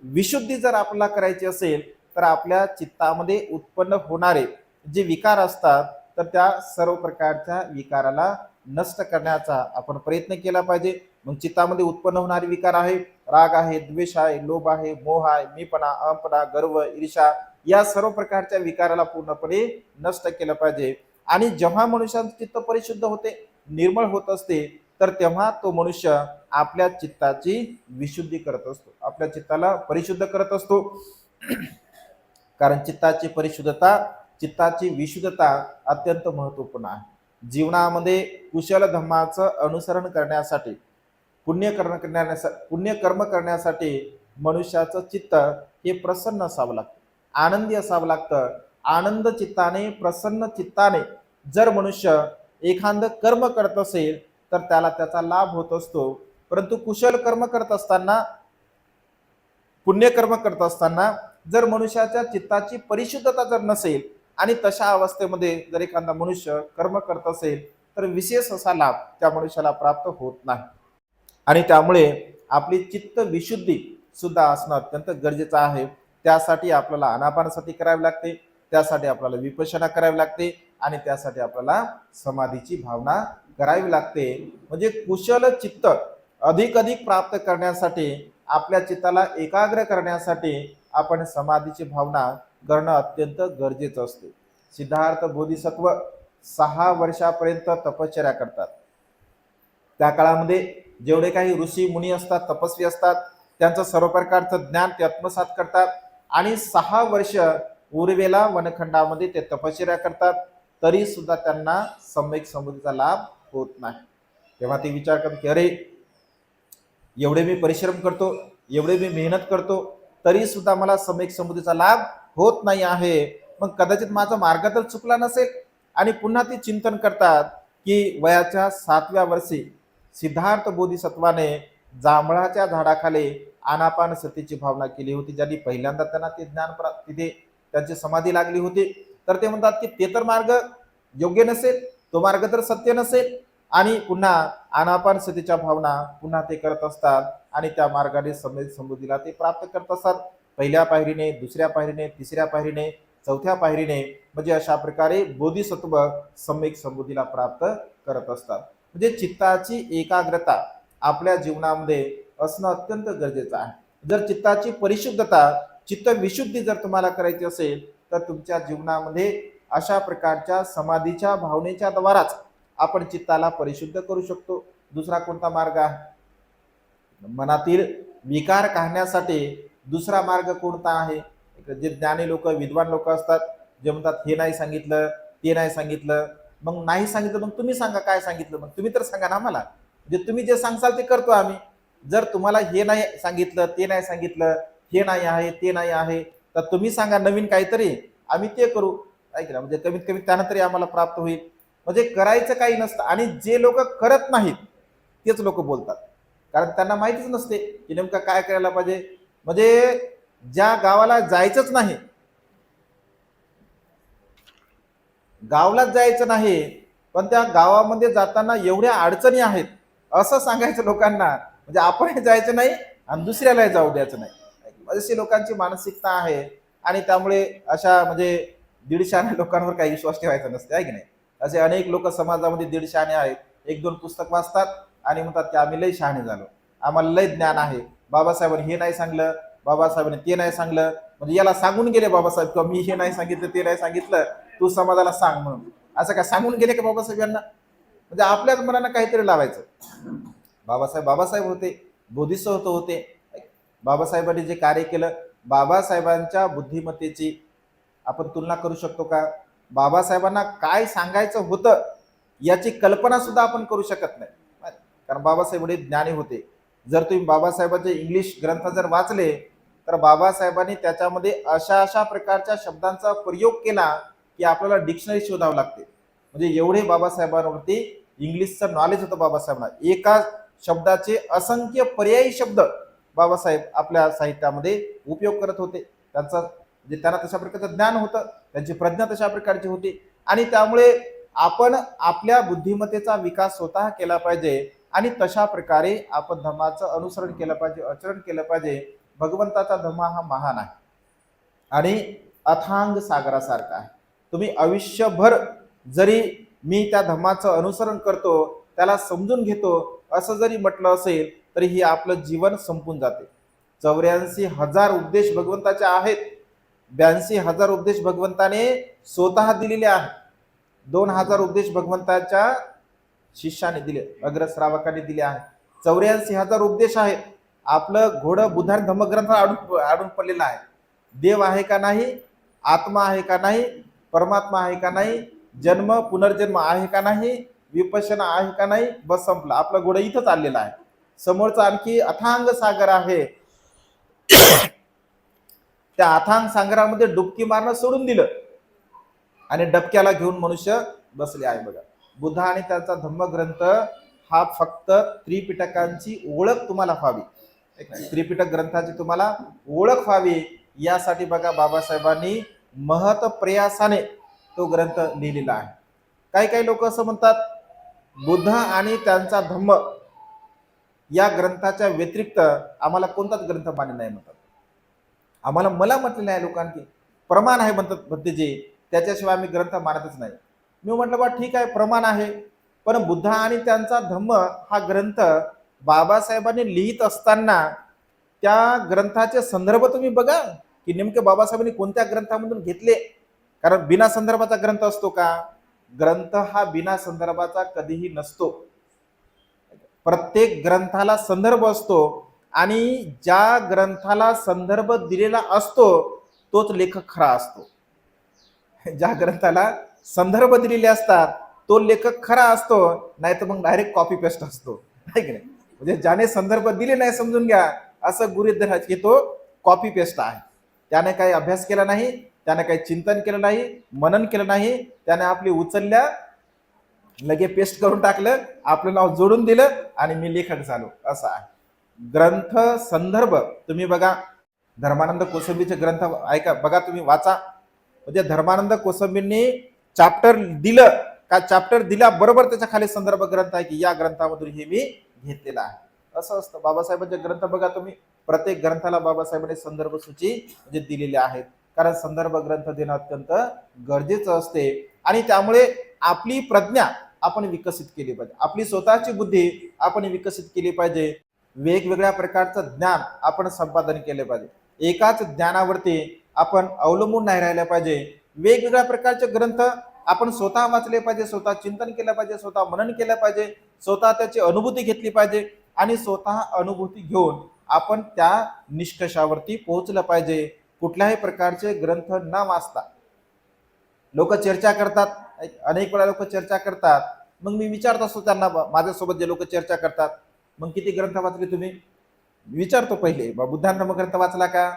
विशुद्धी जर आपल्याला करायची असेल तर आपल्या चित्तामध्ये उत्पन्न होणारे जे विकार असतात तर त्या सर्व प्रकारच्या विकाराला नष्ट करण्याचा आपण प्रयत्न केला पाहिजे. मग चित्तामध्ये उत्पन्न होणारे विकार आहे, राग आहे, द्वेष आहे, लोभ आहे, मोह आहे, मीपणा, अहंपणा, गर्व, ईर्ष्या, या सर्व प्रकारच्या विकाराला पूर्णपणे नष्ट केलं पाहिजे. आणि जेव्हा मनुष्याचं चित्त परिशुद्ध होते, निर्मळ होत असते तर तेव्हा तो मनुष्य आपल्या चित्ताची विशुद्धी करत असतो, आपल्या चित्ताला परिशुद्ध करत असतो. कारण चित्ताची परिशुद्धता, चित्ताची विशुद्धता अत्यंत महत्त्वपूर्ण आहे. जीवनामध्ये कुशल धम्माचं अनुसरण करण्यासाठी, पुण्यकर्म करण्यासाठी मनुष्याचं चित्त हे प्रसन्न असावं लागतं, आनंदी असावं लागतं. आनंद चित्ताने, प्रसन्न चित्ताने जर मनुष्य एखादं कर्म करत असेल तर त्याला त्याचा लाभ होत असतो. परंतु कुशल कर्म करत असताना, पुण्यकर्म करत असताना जर मनुष्याच्या चित्ताची परिशुद्धता जर नसेल आणि तशा अवस्थेमध्ये जर एखादा मनुष्य कर्म करत असेल तर विशेष असा लाभ त्या मनुष्याला प्राप्त होत नाही. आणि त्यामुळे आपली चित्त विशुद्धी सुद्धा असणं अत्यंत गरजेचं आहे. त्यासाठी आपल्याला आनापानसती करावी लागते, त्यासाठी आपल्याला विपश्यना करावी लागते आणि त्यासाठी आपल्याला समाधीची भावना करावी लागते. म्हणजे कुशल चित्त अधिक प्राप्त करण्यासाठी, आपल्या चित्ताला एकाग्र करण्यासाठी आपण समाधीची भावना करणं अत्यंत गरजेचं असते. सिद्धार्थ बोधिसत्व 6 वर्षापर्यंत तपश्चर्या करतात. त्या काळामध्ये जेवढे काही ऋषी मुनी असतात, तपस्वी असतात, त्यांचं सर्व प्रकारचं ज्ञान ते आत्मसात करतात आणि 6 वर्ष उर्वेला वनखंडामध्ये ते तपश्चर्या करतात, तरी सुद्धा त्यांना सम्यक समृद्धीचा लाभ होत नाही. तेव्हा ते विचार करतात की अरे, एवढे मी परिश्रम करतो, एवढे मी मेहनत करतो, तरी सुद्धा मला सम्यक समृद्धीचा लाभ होत नाही आहे. मग कदाचित माझा मार्ग तर चुकला नसेल. आणि पुन्हा ते चिंतन करतात की वयाच्या 7व्या वर्षी सिद्धार्थ बोधिसत्वाने जांभळाच्या झाडाखाली आनापान सतीची भावना केली होती. ज्यांनी पहिल्यांदा त्यांना ते ज्ञान तिथे त्यांची समाधी लागली होती. तर ते म्हणतात की ते तर मार्ग योग्य नसेल, तो मार्ग तर सत्य नसेल. आणि पुन्हा आनापान सतीच्या भावना पुन्हा ते करत असतात आणि त्या मार्गाने सम्यक समृद्धीला ते प्राप्त करत असतात. पहिल्या पायरीने, दुसऱ्या पायरीने, तिसऱ्या पायरीने, चौथ्या पायरीने, म्हणजे अशा प्रकारे बोधिसत्व सम्यक समृद्धीला प्राप्त करत असतात. म्हणजे चित्ताची एकाग्रता आपल्या जीवनामध्ये असणं अत्यंत गरजेचं आहे. जर चित्ताची परिशुद्धता, चित्त विशुद्धी जर तुम्हाला करायची असेल तर तुमच्या जीवनामध्ये अशा प्रकारच्या समाधीच्या भावनेच्या द्वाराच आपण चित्ताला परिशुद्ध करू शकतो. दुसरा कोणता मार्ग आहे? मनातील विकार काढण्यासाठी दुसरा मार्ग कोणता आहे? जे ज्ञानी लोक, विद्वान लोक असतात, जे म्हणतात हे नाही सांगितलं, ते नाही सांगितलं. मग नाही सांगितलं, मग तुम्ही सांगा काय सांगितलं. मग तुम्ही तर सांगा ना आम्हाला. म्हणजे तुम्ही जे सांगसाल ते करतो आम्ही. जर तुम्हाला हे नाही सांगितलं, ते नाही सांगितलं, हे नाही आहे, ते नाही आहे, तर तुम्ही सांगा नवीन काहीतरी, आम्ही ते करू. ऐकलं, म्हणजे कमीत कमी त्यानं तरी आम्हाला प्राप्त होईल. म्हणजे करायचं काही नसतं. आणि जे लोक करत नाहीत तेच लोक बोलतात, कारण त्यांना माहितीच नसते की नेमकं काय करायला पाहिजे. म्हणजे ज्या गावाला जायचंच नाही, गावालाच जायचं नाही, पण त्या गावामध्ये जाताना एवढ्या अडचणी आहेत असं सांगायचं लोकांना. म्हणजे आपण जायचं नाही आणि दुसऱ्याला जाऊ द्यायचं नाही, अशी लोकांची मानसिकता आहे. आणि त्यामुळे अशा म्हणजे 150 लोकांवर काही विश्वास ठेवायचा नसते, आहे की नाही. असे अनेक लोक समाजामध्ये 150 आहेत. 1-2 पुस्तक वाचतात आणि म्हणतात की आम्ही लय शहाणे झालो, आम्हाला लय ज्ञान आहे, बाबासाहेबांनी हे नाही सांगलं, बाबासाहेबांनी ते नाही सांगलं. म्हणजे याला सांगून गेले बाबासाहेब किंवा मी हे नाही सांगितलं, ते नाही सांगितलं, तू समाजाला सांग म्हणून. असं काय सांगून गेले का बाबासाहेब यांना? म्हणजे आपल्याच मनानं काहीतरी लावायचं. बाबासाहेब बाबासाहेब होते, बोधिसत्व होते. बाबासाहेबांनी जे कार्य केलं, बाबासाहेबांच्या बुद्धिमत्तेची आपण तुलना करू शकतो का? बाबासाहेबांना काय सांगायचं होतं याची कल्पना सुद्धा आपण करू शकत नाही, कारण बाबासाहेब एवढे ज्ञानी होते. जर तुम्ही बाबासाहेबांचे इंग्लिश ग्रंथ जर वाचले तर बाबासाहेबांनी त्याच्यामध्ये अशा अशा प्रकारच्या शब्दांचा प्रयोग केला की आपल्याला डिक्शनरी शोधावं लागते. म्हणजे एवढे बाबासाहेबांवरती इंग्लिशचं नॉलेज होतं बाबासाहेबांना. एका शब्दाचे असंख्य पर्यायी शब्द बाबासाहेब आपल्या साहित्यामध्ये उपयोग करत होते. त्यांचा म्हणजे त्यांना तशा प्रकारचं ज्ञान होतं, त्यांची प्रज्ञा तशा प्रकारची होती. आणि त्यामुळे आपण आपल्या बुद्धिमत्तेचा विकास स्वतः केला पाहिजे आणि तशा प्रकारे आपण धर्माचं अनुसरण केलं पाहिजे, आचरण केलं पाहिजे. भगवंताचा धर्म हा महान आहे आणि अथांग सागरासारखा आहे. तुम्ही आयुष्यभर जरी मी त्या धर्माचं अनुसरण करतो, त्याला समजून घेतो असं जरी म्हटलं असेल तरी हे आपलं जीवन संपून जाते. 84,000 उपदेश भगवंताचे आहेत. 82,000 उपदेश भगवंताने स्वतः दिलेले आहेत. 2,000 उपदेश भगवंताच्या शिष्याने दिले, अग्रश्रावकाने दिले आहेत. 84,000 उपदेश आहेत. आपलं घोडं बुधान धम्मग्रंथ आडून पडलेलं आहे. देव आहे का नाही, आत्मा आहे का नाही, परमात्मा आहे का नाही, जन्म पुनर्जन्म आहे का नाही, विपश्यना आहे का नाही, बस संपलं. आपलं घोडं इथं चाललेलं आहे. समोरचा आणखी अथांग सागर आहे. त्या अथांग सागरामध्ये डुबकी मारणं सोडून दिलं आणि डबक्याला घेऊन मनुष्य बसले आहे. बघा, बुद्ध आणि त्याचा धम्मग्रंथ हा फक्त त्रिपिटकांची ओळख तुम्हाला व्हावी, त्रिपिटक ग्रंथाची तुम्हाला ओळख व्हावी यासाठी बघा बाबासाहेबांनी महत प्रयासाने तो ग्रंथ लिहिलेला आहे. काही काही लोक असं म्हणतात बुद्ध आणि त्यांचा धम्म या ग्रंथाच्या व्यतिरिक्त आम्हाला कोणताच ग्रंथ मान्य नाही म्हणतात. आम्हाला मला म्हटलेलं आहे लोकांनी प्रमाण आहे म्हणतात भक्तीजी, त्याच्याशिवाय आम्ही ग्रंथ मानतच नाही. मी म्हटलं बा ठीक आहे, प्रमाण आहे, पण बुद्ध आणि त्यांचा धम्म हा ग्रंथ बाबासाहेबांनी लिहित असताना त्या ग्रंथाचे संदर्भ तुम्ही बघा. की नेमके बाबासाहेबांनी कोणत्या ग्रंथामधून घेतले. कारण बिना संदर्भाचा ग्रंथ असतो का? ग्रंथ हा बिना संदर्भाचा कधीही नसतो. प्रत्येक ग्रंथाला संदर्भ असतो आणि ज्या ग्रंथाला संदर्भ दिलेला असतो तोच लेखक खरा असतो. ज्या ग्रंथाला संदर्भ दिलेले असतात तो लेखक खरा असतो, नाही तर मग डायरेक्ट कॉपी पेस्ट असतो, आहे की नाही. म्हणजे ज्याने संदर्भ दिले नाही समजून घ्या असं गृहीत धरायचं की तो कॉपी पेस्ट आहे. त्याने काही अभ्यास केला नाही, त्याने काही चिंतन केलं नाही, मनन केलं नाही, त्याने आपली उचलल्या लगे पेस्ट करून टाकलं, आपलं नाव जोडून दिलं आणि मी लेखक झालो, असं आहे. ग्रंथ संदर्भ तुम्ही बघा, धर्मानंद कोसंबीचे ग्रंथ ऐका, बघा तुम्ही वाचा. म्हणजे धर्मानंद कोसंबींनी चॅप्टर दिलं का, चॅप्टर दिल्या बरोबर त्याच्या खाली संदर्भ ग्रंथ आहे की या ग्रंथामधून हे मी घेतलेलं आहे, असं असतं. बाबासाहेबांचे ग्रंथ बघा तुम्ही, प्रत्येक ग्रंथाला बाबासाहेबांनी संदर्भ सूची म्हणजे दिलेली आहेत. कारण संदर्भ ग्रंथ देणं अत्यंत गरजेचं असते आणि त्यामुळे आपली प्रज्ञा आपण विकसित केली पाहिजे, आपली स्वतःची बुद्धी आपण विकसित केली पाहिजे. वेगवेगळ्या प्रकारचं ज्ञान आपण संपादन केले पाहिजे. एकाच ज्ञानावरती आपण अवलंबून नाही राहिलं पाहिजे. वेगवेगळ्या प्रकारचे ग्रंथ आपण स्वतः वाचले पाहिजे, स्वतः चिंतन केलं पाहिजे, स्वतः मनन केलं पाहिजे, स्वतः त्याची अनुभूती घेतली पाहिजे आणि स्वतः अनुभूती घेऊन आपण त्या निष्कर्षावरती पोहोचलं पाहिजे. कुठल्याही प्रकारचे ग्रंथ न वाचता लोक चर्चा करतात, अनेक वेळा लोक चर्चा करतात, मग मी विचारत असतो त्यांना, माझ्यासोबत जे लोक चर्चा करतात, मग किती ग्रंथ वाचले तुम्ही विचारतो पहिले. बुद्धांधर्म ग्रंथ वाचला का?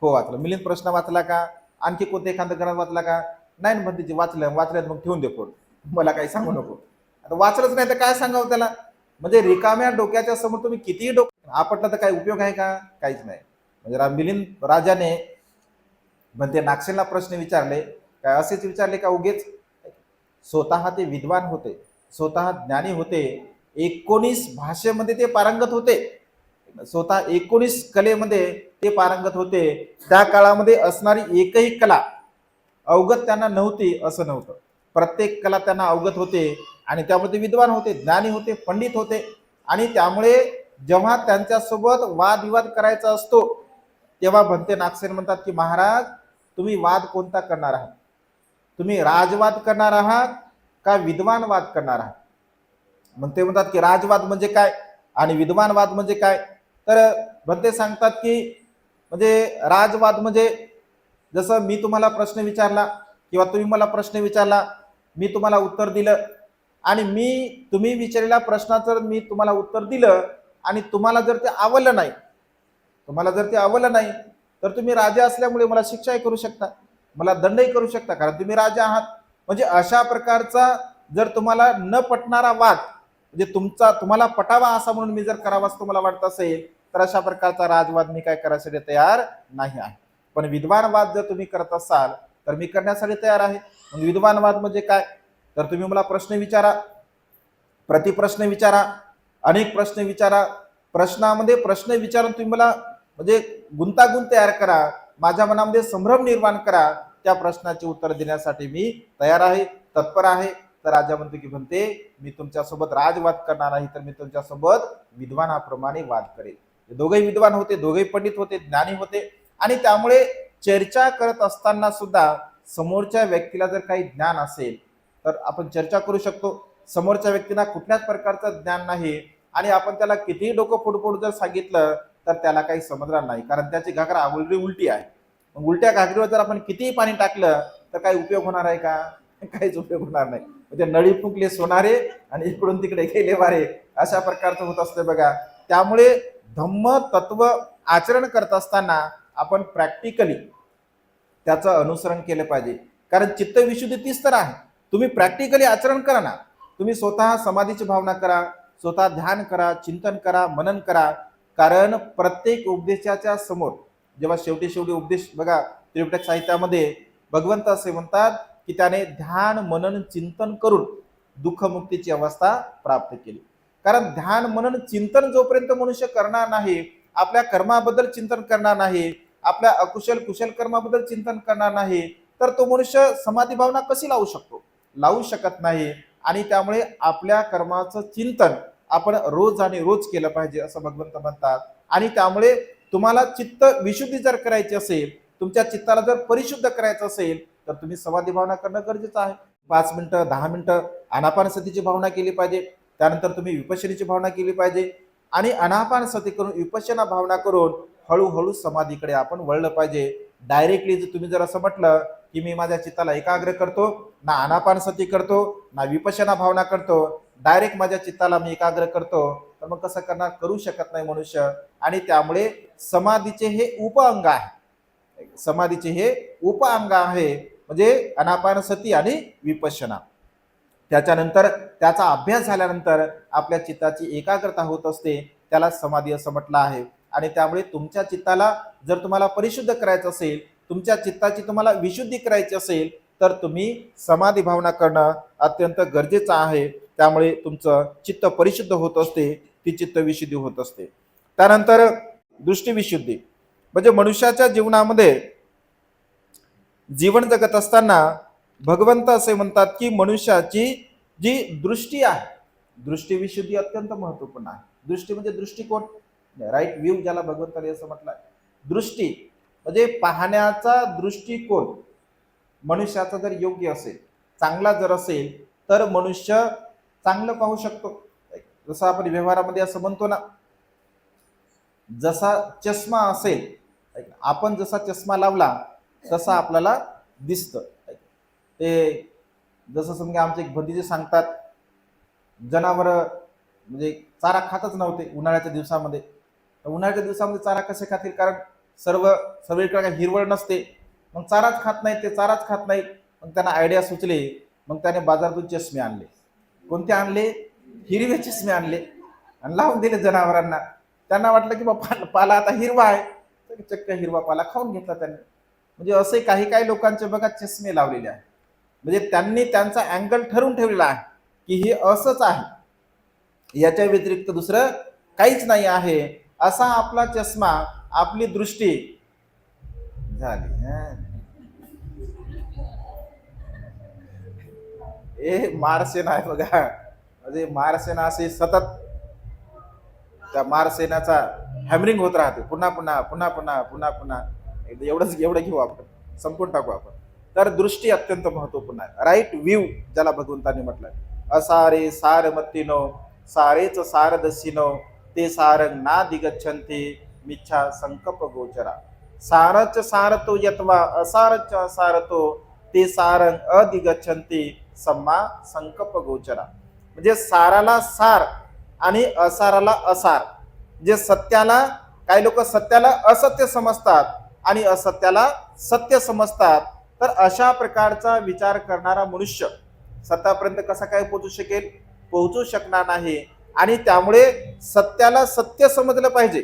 हो वाचलं. मिलिंद प्रश्न वाचला का? आणखी कोणते एखादा ग्रंथ वाचला का? नाही म्हणते वाचलं, वाचल्यात मग ठेवून दे फोन, मला काही सांगू नको. आता वाचलंच नाही तर काय सांगावं त्याला. म्हणजे रिकाम्या डोक्याच्या समोर तुम्ही कितीही डोकं आपटलं तर काही उपयोग आहे का? काहीच नाही. म्हणजे मिलिंद राजाने म्हणते नागसेनला प्रश्न विचारले काय, असेच विचारले का उगेच? स्वतः ते विद्वान होते, स्वतः ज्ञानी होते, 19 भाषेमध्ये ते पारंगत होते, स्वतः 19 कलेमध्ये ते पारंगत होते. त्या काळामध्ये असणारी एकही कला अवगत त्यांना नव्हती असं नव्हतं. प्रत्येक कला त्यांना अवगत होते आणि त्यामध्ये विद्वान होते, ज्ञानी होते, पंडित होते. आणि त्यामुळे जेव्हा त्यांच्यासोबत वादविवाद करायचा असतो तेव्हा भंते नागसेन म्हणतात की महाराज तुम्ही वाद कोणता करणार आहात? तुम्ही राजवाद करणार आहात का विद्वानवाद करणार आहात? मग ते म्हणतात की राजवाद म्हणजे काय आणि विद्वानवाद म्हणजे काय? तर भंते सांगतात की म्हणजे राजवाद म्हणजे जसं मी तुम्हाला प्रश्न विचारला किंवा तुम्ही मला प्रश्न विचारला, मी तुम्हाला उत्तर दिलं आणि तुम्ही विचारलेल्या प्रश्नाचं मी तुम्हाला उत्तर दिलं आणि तुम्हाला जर ते आवडलं नाही, तर तुम्ही राजा असल्यामुळे मला शिक्षाही करू शकता, मला दंडही करू शकता, कारण तुम्ही राजा आहात. म्हणजे अशा प्रकारचा जर तुम्हाला न पटणारा वाद म्हणजे तुम्हाला पटावा असा म्हणून मी जर करावा असं तुम्हाला वाटत असेल तर अशा प्रकारचा राजवाद मी काय करायसाठी तयार नाही आहे. पण विद्वानवाद जर तुम्ही करत असाल तर मी करण्यासाठी तयार आहे. मग विद्वानवाद म्हणजे काय? तर तुम्ही मला प्रश्न विचारा, प्रतिप्रश्न विचारा, अनेक प्रश्न विचारा, प्रश्नामध्ये प्रश्न विचारून तुम्ही मला म्हणजे गुंतागुंत तयार करा, माझ्या मनामध्ये संभ्रम निर्माण करा, त्या प्रश्नाचे उत्तर देण्यासाठी मी तयार आहे, तत्पर आहे. तर राजा म्हणतो की म्हणते मी तुमच्यासोबत राजवाद करणार नाही, तर मी तुमच्यासोबत विद्वानाप्रमाणे वाद करेल. दोघेही विद्वान होते, दोघेही पंडित होते, ज्ञानी होते आणि त्यामुळे चर्चा करत असताना सुद्धा समोरच्या व्यक्तीला जर काही ज्ञान असेल तर आपण चर्चा करू शकतो. समोरच्या व्यक्तीला कुठल्याच प्रकारचं ज्ञान नाही आणि आपण त्याला कितीही डोकं फोडफोड जर सांगितलं तर त्याला काही समजणार नाही, कारण त्याची घागरा ऑलरेडी उलटी आहे. मग उलट्या घागरीवर जर आपण कितीही पाणी टाकलं तर काही उपयोग होणार आहे का? काहीच उपयोग होणार नाही. म्हणजे नळी फुंकले सोनारे आणि इकडून तिकडे गेले वारे, अशा प्रकारचं होत असतं बघा. त्यामुळे धम्म तत्व आचरण करत असताना आपण प्रॅक्टिकली त्याचं अनुसरण केलं पाहिजे. कारण चित्तविशुद्धी तीच तर आहे. तुम्ही प्रॅक्टिकली आचरण करा ना, तुम्ही स्वतः समाधीची भावना करा, स्वतः ध्यान करा, चिंतन करा, मनन करा. कारण प्रत्येक उपदेशाच्या समोर जेव्हा शेवटी उपदेश बघा, त्रिपिटक साहित्यामध्ये भगवंत असे म्हणतात की त्याने ध्यान मनन चिंतन करून दुःखमुक्तीची अवस्था प्राप्त केली. कारण ध्यान मनन चिंतन जोपर्यंत मनुष्य करणार नाही, आपल्या कर्माबद्दल चिंतन करणार नाही, आपल्या अकुशल कुशल कर्माबद्दल चिंतन करणार नाही, तर तो मनुष्य समाधी भावना कशी लावू शकतो? लावू शकत नाही. आणि त्यामुळे आपल्या कर्माचं चिंतन आपण रोज आणि रोज केलं पाहिजे असं भगवंत म्हणतात. आणि त्यामुळे तुम्हाला चित्त विशुद्धी जर करायची असेल तुमच्या चित्ताला जर परिशुद्ध करायचं असेल तर तुम्ही समाधी भावना करणं गरजेचं आहे. 5 मिनिटं 10 मिनिटं आनापानसतीची भावना केली पाहिजे. त्यानंतर तुम्ही विपश्यनेची भावना केली पाहिजे आणि आनापानसती करून विपश्यना भावना करून हळूहळू समाधीकडे आपण वळलं पाहिजे. डायरेक्टली जर तुम्ही असं म्हटलं की मी माझ्या चित्ताला एकाग्र करतो, ना आनापानसती करतो ना विपश्यना भावना करतो, डायरेक्ट माझ्या चित्ताला मी एकाग्र करतो, तर मग कसं करणार? करू शकत नाही मनुष्य. आणि त्यामुळे समाधीचे हे उपअंग आहे, समाधीचे हे उपअंग आहे म्हणजे आनापानसती आणि विपश्यना. त्याच्यानंतर त्याचा अभ्यास झाल्यानंतर आपल्या चित्ताची एकाग्रता होत असते, त्याला समाधी असं म्हटलं आहे. आणि त्यामुळे तुमच्या चित्ताला जर तुम्हाला परिशुद्ध करायचं असेल, तुमच्या चित्ताची तुम्हाला विशुद्धी करायची असेल तर तुम्ही समाधी भावना करणं अत्यंत गरजेचं आहे. त्यामुळे तुमचं चित्त परिशुद्ध होत असते, ती चित्त विशुद्धी होत असते. त्यानंतर दृष्टीविशुद्धी म्हणजे मनुष्याच्या जीवनामध्ये जीवन जगत असताना भगवंत असे म्हणतात की मनुष्याची जी दृष्टी आहे, दृष्टीविशुद्धी अत्यंत महत्वपूर्ण आहे. दृष्टी म्हणजे दृष्टिकोन, राईट व्ह्यू ज्याला भगवंताने असं म्हटलं. दृष्टी म्हणजे पाहण्याचा दृष्टिकोन मनुष्याचा जर योग्य असेल, चांगला जर असेल तर मनुष्य चांगलं पाहू शकतो. जसं आपण व्यवहारामध्ये असं म्हणतो ना, जसा चष्मा असेल, आपण जसा चष्मा लावला तसा आपल्याला दिसतं. ते जसं समजा आमचे एक भंतीजे सांगतात, जनावर म्हणजे चारा खातच नव्हते उन्हाळ्याच्या दिवसामध्ये. उन्हाळ्याच्या दिवसामध्ये चारा कसे खातील? कारण सगळीकडे काही हिरवळ नसते, मग चाराच खात नाही, ते चाराच खात नाही. मग त्यांना आयडिया सुचली, मग त्याने बाजारातून चष्मे आणले. कोणते आणले? हिरवे चष्मे आणले आणि लावून दिले जनावरांना. त्यांना वाटलं की बाबा पाला आता हिरवा आहे, चक्क हिरवा पाला खाऊन घेतला त्यांनी. म्हणजे असे काही काही लोकांचे बघा चष्मे लावलेले आहे, म्हणजे त्यांनी त्यांचा अँगल ठरवून ठेवलेला आहे की हे असंच आहे, याच्या व्यतिरिक्त दुसरं काहीच नाही आहे. असा आपला चष्मा, आपली दृष्टी झाली. हे मारसेना आहे बघा, म्हणजे मारसेना असे सतत त्या मारसेनाचा हॅमरिंग होत राहते, पुन्हा पुन्हा पुन्हा पुन्हा पुन्हा पुन्हा. एवढं घेऊ आपण, संपून टाकू आपण. तर दृष्टी अत्यंत महत्वपूर्ण आहे, राईट व्ह्यू ज्याला भगवंतांनी म्हटलंय. असारे सारमतीनो सारेच सारदसिनो ते सारंग ना दिगच्छन्ति मिच्छा संकल्प गोचरा. सारच सारतो यत्वा असारच असारतो ते सारंग अधिगच्छन्ति सम्मा संकल्प गोचरा. म्हणजे साराला सार आणि असाराला असार. जे सत्याला, काही लोक सत्याला असत्य समजतात आणि असत्याला सत्य समजतात. तर अशा प्रकारचा विचार करणारा मनुष्य सत्यापर्यंत कसा काय पोहोचू शकेल? पोहोचू शकणार नाही. आणि त्यामुळे सत्याला सत्य समजलं पाहिजे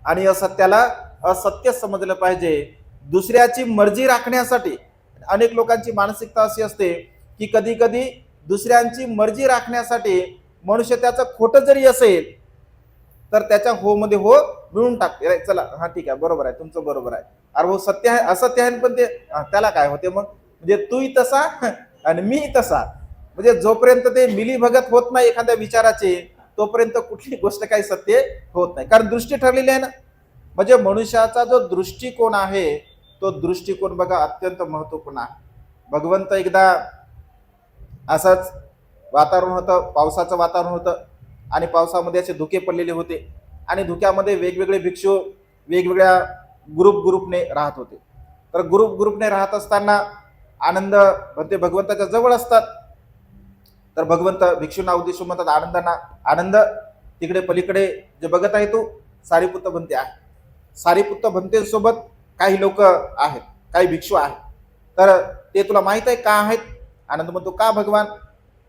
आणि असत्याला असत्य समजलं पाहिजे. दुसऱ्याची मर्जी राखण्यासाठी अनेक लोकांची मानसिकता अशी असते की कधी कधी दुसऱ्यांची मर्जी राखण्यासाठी मनुष्य त्याचं खोटं जरी असेल तर त्याच्या हो मध्ये हो मिळून टाकते. चला हा ठीक आहे, बरोबर आहे, तुमचं बरोबर आहे. अरे हो सत्य आहे, असत्य आहे, पण ते त्याला काय होते मग? म्हणजे तूही तसा आणि मी तसा. म्हणजे जोपर्यंत ते मिलीभगत होत नाही एखाद्या विचाराचे, तोपर्यंत कुठली गोष्ट काही सत्य होत नाही, कारण दृष्टी ठरलेली आहे ना. म्हणजे मनुष्याचा जो दृष्टिकोन आहे तो दृष्टिकोन बघा अत्यंत महत्वपूर्ण आहे. भगवंत एकदा असंच वातावरण होतं, पावसाचं वातावरण होतं आणि पावसामध्ये असे धुके पडलेले होते आणि धुक्यामध्ये वेगवेगळे भिक्षू वेगवेगळ्या ग्रुपने राहत होते. तर ग्रुपने राहत असताना आनंद म्हणते भगवंताच्या जवळ असतात. तर भगवंत भिक्षूंना उद्देशून म्हणतात, आनंद तिकडे पलीकडे जे बघत आहे तू सारीपुत्त बनते आहे. सारीपुत्त बनतेसोबत काही लोक आहेत, काही भिक्षू आहेत. तर ते तुला माहित आहे का आहेत? आनंद म्हणतो का भगवान?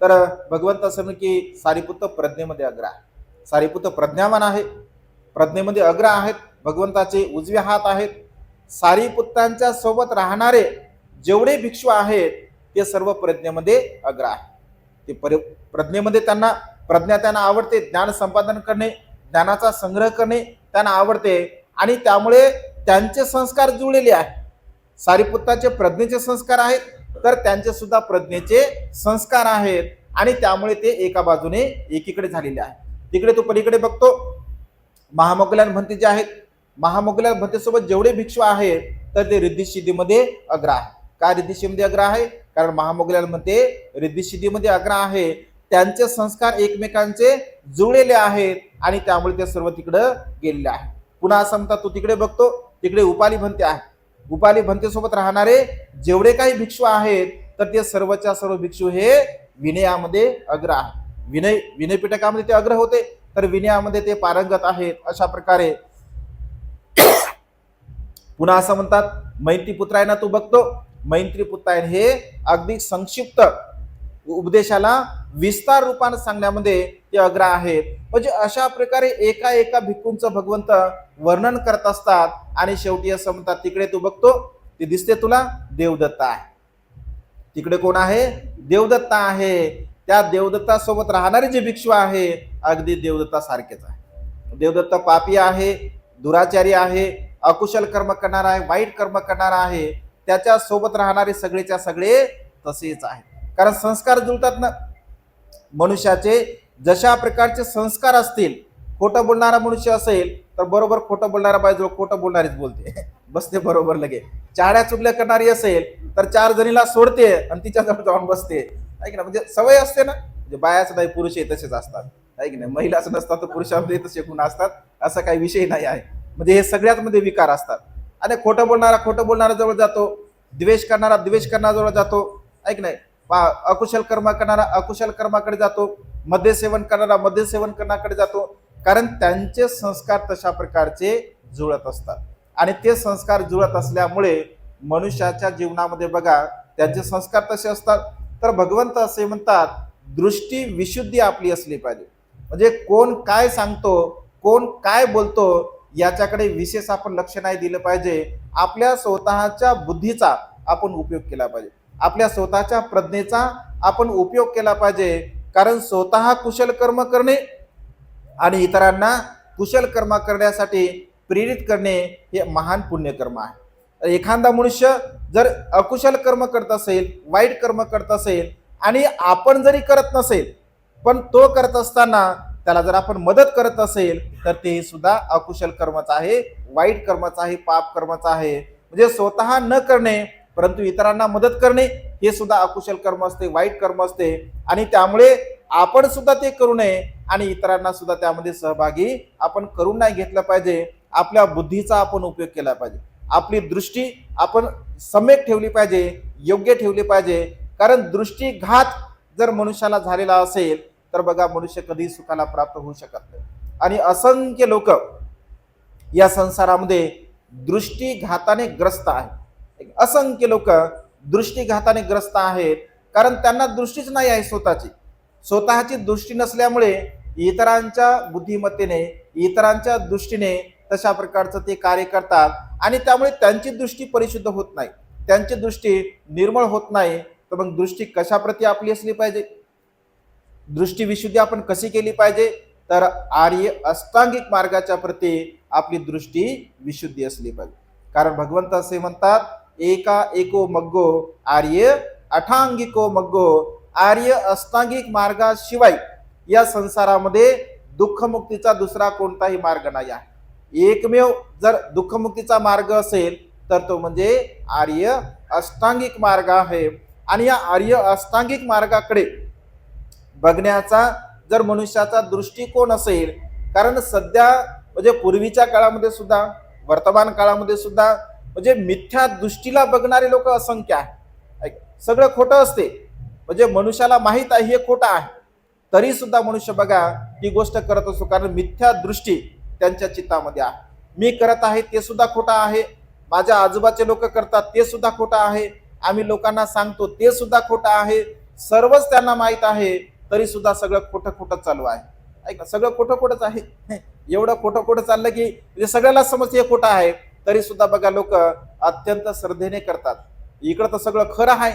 तर भगवंत असं म्हणे की सारीपुत्त प्रज्ञेमध्ये अग्र आहे. सारीपुत्त प्रज्ञावान आहे, प्रज्ञेमध्ये अग्र आहेत, भगवंताचे उजवे हात आहेत. सारीपुत्तांच्या सोबत राहणारे जेवढे भिक्षू आहेत ते सर्व प्रज्ञेमध्ये अग्र आहे. ते प्रज्ञेमध्ये प्रज्ञा त्यांना आवडते. ज्ञान संपादन करणे, ज्ञानाचा संग्रह करणे त्यांना आवडते आणि त्यामुळे त्यांचे संस्कार जुळलेले आहेत. सारीपुत्ताचे प्रज्ञेचे संस्कार आहेत तर त्यांचे सुद्धा प्रज्ञेचे संस्कार आहेत आणि त्यामुळे ते एका बाजूने एकीकडे झालेले आहेत. तिकडे तू पलीकडे बघतो महामोगल्यान भंते जे आहेत, महामोगल्यान भंतेसोबत जेवढे भिक्षू आहेत तर ते रिद्धिसिद्धीमध्ये अग्र आहे. का रिद्धिसिद्धीमध्ये अग्र आहे? कारण महामोगल्याला म्हणते रिद्धिसिद्धीमध्ये अग्र आहे. त्यांचे संस्कार एकमेकांचे जुळलेले आहेत आणि त्यामुळे ते सर्व तिकडं गेलेले आहे. पुन्हा असं म्हणतात, तू तिकडे बघतो तिकडे उपाली भंते आहे. उपाली भंतेसोबत राहणारे जेवढे काही भिक्षू आहेत तर ते सर्वच्या सर्व भिक्षू हे विनयामध्ये अग्र आहे. विनय पिटकामध्ये ते अग्र होते, तर विनयामध्ये ते पारंगत आहेत. अशा प्रकारे पुन्हा असं म्हणतात, मैत्री पुत्रायना तू बघतो, मैत्री पुत्रायन हे अगदी संक्षिप्त उपदेशाला विस्तार रूपाने सांगण्यामध्ये ते अग्र आहेत. म्हणजे अशा प्रकारे एका एका भिक्खूंचं भगवंत वर्णन करत असतात. आणि शेवटी असं म्हणतात, तिकडे तू बघतो ते दिसते तुला देवदत्ता आहे. तिकडे कोण आहे? देवदत्ता आहे. त्या देवदत्ता सोबत राहणारे जे भिक्षू आहे अगदी देवदत्ता सारखेच आहे. देवदत्ता पापी आहे, दुराचारी आहे, अकुशल कर्म करणारा आहे, वाईट कर्म करणारा आहे. त्याच्या सोबत राहणारे सगळेच्या सगळे तसेच आहे. कारण संस्कार जुळतात ना मनुष्याचे. जशा प्रकारचे संस्कार असतील, खोटं बोलणारा मनुष्य असेल तर बरोबर खोटं बोलणारा बाजू खोटं बोलणारीच बोलते, बसते बरोबर लगे. चाड्या चुगल्या करणारी असेल तर चार जणीला सोडते आणि तिच्याजवळ जाऊन बसते, आहे की ना. म्हणजे सवय असते ना. म्हणजे बायाच नाही पुरुषही तसेच असतात, आहे की नाही. महिलाच नसतात तर पुरुषांमध्ये तसे गुण असतात, असा काही विषय नाही आहे. म्हणजे हे सगळ्यात मध्ये विकार असतात. आणि खोटं बोलणारा जवळ जातो, द्वेष करणारा जवळ जातो, आहे की नाही. अकुशल कर्म करणारा अकुशल कर्माकडे जातो, मद्यसेवन करणाकडे जातो. कारण त्यांचे संस्कार तशा प्रकारचे जुळत असतात. आणि ते संस्कार जुळत असल्यामुळे मनुष्याच्या जीवनामध्ये बघा त्यांचे संस्कार तसे असतात. तर भगवंत असे म्हणतात, दृष्टी विशुद्धी आपली असली पाहिजे. म्हणजे कोण काय सांगतो, कोण काय बोलतो याच्याकडे विशेष आपण लक्ष नाही दिलं पाहिजे. आपल्या स्वतःच्या बुद्धीचा आपण उपयोग केला पाहिजे, आपल्या स्वतःच्या प्रज्ञेचा आपण उपयोग केला पाहिजे. कारण स्वतः कुशल कर्म करणे आणि इतरांना कुशल कर्म करण्यासाठी प्रेरित करणे हे महान पुण्यकर्म आहे. एखादा मनुष्य जर अकुशल कर्म करत असेल, वाईट कर्म करत असेल आणि आपण जरी करत नसेल पण तो करत असताना त्याला जर आपण मदत करत असेल तर ते सुद्धा अकुशल कर्मच आहे, वाईट कर्मच आहे, पाप कर्मच आहे. म्हणजे स्वतः न करणे परंतु इतरांना मदत करणे हे सुद्धा अकुशल कर्म असते, वाईट कर्म असते. आणि त्यामुळे आपण सुद्धा ते करू नये आणि इतरांना सुद्धा त्यामध्ये सहभागी आपण करून नाही घेतलं पाहिजे. आपल्या बुद्धीचा आपण उपयोग केला पाहिजे, आपली दृष्टी आपण सम्यक ठेवली पाहिजे, योग्य ठेवली पाहिजे. कारण दृष्टीघात जर मनुष्याला झालेला असेल तर बघा मनुष्य कधी सुखाला प्राप्त होऊ शकत नाही. आणि असंख्य लोक या संसारामध्ये दृष्टीघाताने ग्रस्त आहेत. असंख्य लोक दृष्टीघाताने ग्रस्त आहेत कारण त्यांना दृष्टीच नाही आहे स्वतःची दृष्टी नसल्यामुळे इतरांच्या बुद्धिमत्तेने, इतरांच्या दृष्टीने तशा प्रकारचं ते कार्य करतात. आणि त्यामुळे त्यांची दृष्टी परिशुद्ध होत नाही, त्यांची दृष्टी निर्मळ होत नाही. तर मग दृष्टी कशाप्रती आपली असली पाहिजे? दृष्टी विशुद्धी आपण कशी केली पाहिजे? तर आर्य अष्टांगिक मार्गाच्या प्रती आपली दृष्टी विशुद्धी असली पाहिजे. कारण भगवंत असे म्हणतात, एका एको मग्गो आर्य अठांगिको मग्गो. आर्य अष्टांगिक मार्गाशिवाय या संसारामध्ये दुःखमुक्तीचा दुसरा कोणताही मार्ग नाही आहे. एकमेव जर दुःखमुक्तीचा मार्ग असेल तर तो म्हणजे आर्य अष्टांगिक मार्ग आहे. आणि या आर्य अष्टांगिक मार्गाकडे बघण्याचा जर मनुष्याचा दृष्टिकोन असेल, कारण सध्या म्हणजे पूर्वीच्या काळामध्ये सुद्धा वर्तमान काळामध्ये सुद्धा म्हणजे मिथ्या दृष्टीला बघणारे लोक असंख्य आहे. सगळं खोटं असते, म्हणजे मनुष्याला माहित आहे हे खोटं आहे, तरी सुद्धा मनुष्य बघा ही गोष्ट करत असतो. कारण मिथ्या दृष्टी त्यांच्या चित्तामध्ये आहे. मी करत आहे ते सुद्धा खोटं आहे, माझ्या आजूबाचे लोक करतात ते सुद्धा खोटं आहे, आम्ही लोकांना सांगतो ते सुद्धा खोटं आहे. सर्वच त्यांना माहित आहे तरी सुद्धा सगळं खोटं चालू आहे. ऐका, सगळं खोटंच आहे. एवढं खोटं चाललं की म्हणजे सगळ्याला समजते हे खोटं आहे, तरी सुद्धा बघा लोक अत्यंत श्रद्धेने करतात. इकडं तर सगळं खरं आहे,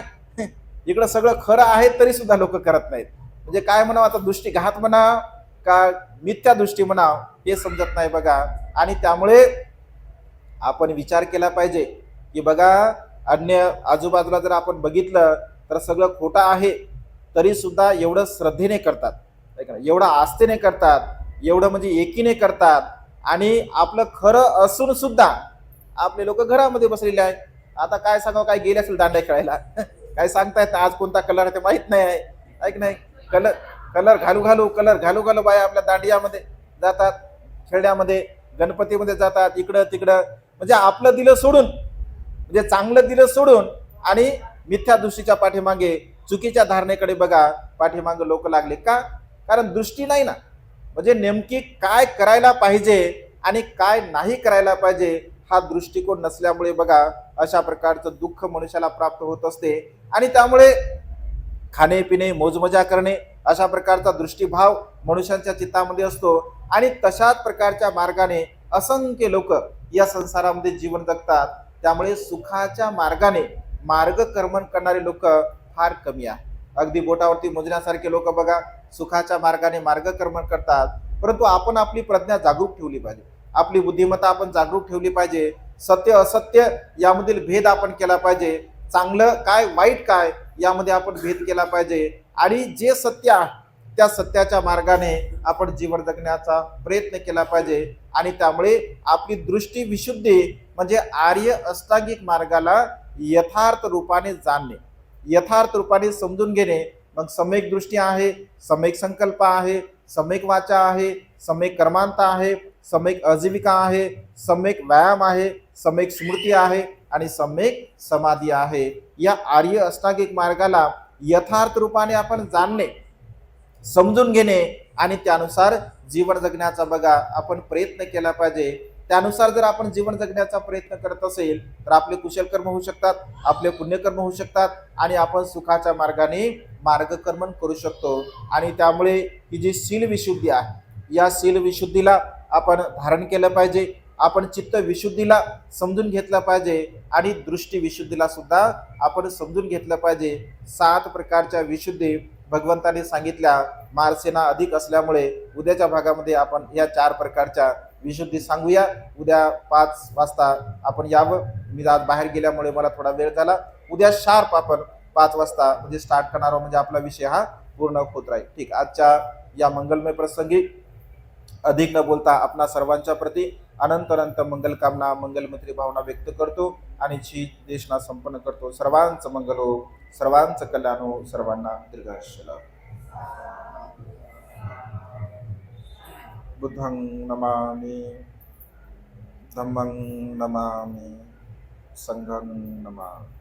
इकडं सगळं खरं आहे तरी सुद्धा लोक करत नाहीत. म्हणजे काय म्हणावं आता, दृष्टीघात म्हणा का मिथ्या दृष्टी म्हणा हे समजत नाही बघा. आणि त्यामुळे आपण विचार केला पाहिजे की बघा अन्य आजूबाजूला जर आपण बघितलं तर सगळं खोटं आहे तरी सुद्धा एवढं श्रद्धेने करतात, एवढं आस्थेने करतात, एवढं म्हणजे एकीने करतात. आणि आपलं खरं असून सुद्धा आपले लोक घरामध्ये बसलेले आहे. आता काय सांगावं, काय गेले असेल दांड्या खेळायला काय सांगतायत आज कोणता कलर आहे ते माहित नाही आहे. ऐक नाही, कलर कलर घालू घालू बाया आपल्या दांडियामध्ये जातात, खेळण्यामध्ये, गणपतीमध्ये जातात, इकडं तिकडं. म्हणजे आपलं दिलं सोडून, म्हणजे चांगलं दिलं सोडून आणि मिथ्या दृष्टीच्या पाठीमागे, चुकीच्या धारणेकडे बघा पाठीमागे लोक लागले का? कारण दृष्टी नाही ना. म्हणजे नेमकी काय करायला पाहिजे आणि काय नाही करायला पाहिजे हा दृष्टिकोन नसल्यामुळे बघा अशा प्रकारचं दुःख मनुष्याला प्राप्त होत असते. आणि त्यामुळे खाणे पिणे मोजमजा करणे अशा प्रकारचा दृष्टीभाव मनुष्यांच्या चित्तामध्ये असतो. आणि तशाच प्रकारच्या मार्गाने असंख्य लोक या संसारामध्ये जीवन जगतात. त्यामुळे सुखाच्या मार्गाने मार्गक्रमण करणारे लोक फार कमी आहे. अगदी बोटावरती मोजण्यासारखे लोक बघा सुखाच्या मार्गाने मार्गक्रमण करतात. परंतु आपण आपली प्रज्ञा जागरूक ठेवली पाहिजे, आपली बुद्धिमत्ता आपण जागरूक ठेवली पाहिजे. सत्य असत्य यामधील भेद आपण केला पाहिजे. चांगलं काय वाईट काय यामध्ये आपण भेद केला पाहिजे. आणि जे सत्य आहे त्या सत्याच्या मार्गाने आपण जीवन जगण्याचा प्रयत्न केला पाहिजे. आणि त्यामुळे आपली दृष्टी विशुद्धी म्हणजे आर्य अष्टांगिक मार्गाला यथार्थ रूपाने जाणणे, यथार्थ रूपाने समजून घेणे. मग सम्यक दृष्टी आहे, सम्यक संकल्प आहे, सम्यक वाचा आहे, सम्यक कर्मांत आहे, सम्यक आजीविका आहे, सम्यक व्यायाम आहे, सम्यक स्मृती आहे आणि सम्यक समाधी आहे. या आर्य अष्टांगिक मार्गाला यथार्थ रूपाने आपण जाणणे, समजून घेणे आणि त्यानुसार जीवन जगण्याचा बघा आपण प्रयत्न केला पाहिजे. त्यानुसार जर आपण जीवन जगण्याचा प्रयत्न करत असेल तर आपले कुशल कर्म होऊ शकतात, आपले पुण्यकर्म होऊ शकतात आणि आपण सुखाच्या मार्गाने मार्गक्रमण करू शकतो. आणि त्यामुळे ही जी शील विशुद्धी आहे या शील विशुद्धीला आपण धारण केलं पाहिजे. आपण चित्त विशुद्धीला समजून घेतलं पाहिजे आणि दृष्टी विशुद्धीला सुद्धा आपण समजून घेतलं पाहिजे. 7 प्रकारच्या विशुद्धी भगवंताने सांगितल्या. मार्सेना अधिक असल्यामुळे उद्याच्या भागामध्ये आपण या 4 प्रकारच्या विशुद्धी सांगूया. उद्या 5 वाजता आपण यावं. मी आज बाहेर गेल्यामुळे मला थोडा वेळ झाला. उद्या शार्प आपण 5 वाजता म्हणजे स्टार्ट करणार आहोत, म्हणजे आपला विषय हा पूर्ण होत राहील. ठीक, आजच्या या मंगलमय प्रसंगी अधिक न बोलता आपणा सर्वांच्या प्रती अनंत अनंत मंगल कामना, मंगलमैत्री भावना व्यक्त करतो आणि ही देशना संपन्न करतो. सर्वांचं मंगल हो, सर्वांचं कल्याण हो, सर्वांना दीर्घायुष्य लाभो. बुद्धं नमामि, धम्मं नमामि, संघं नमामि.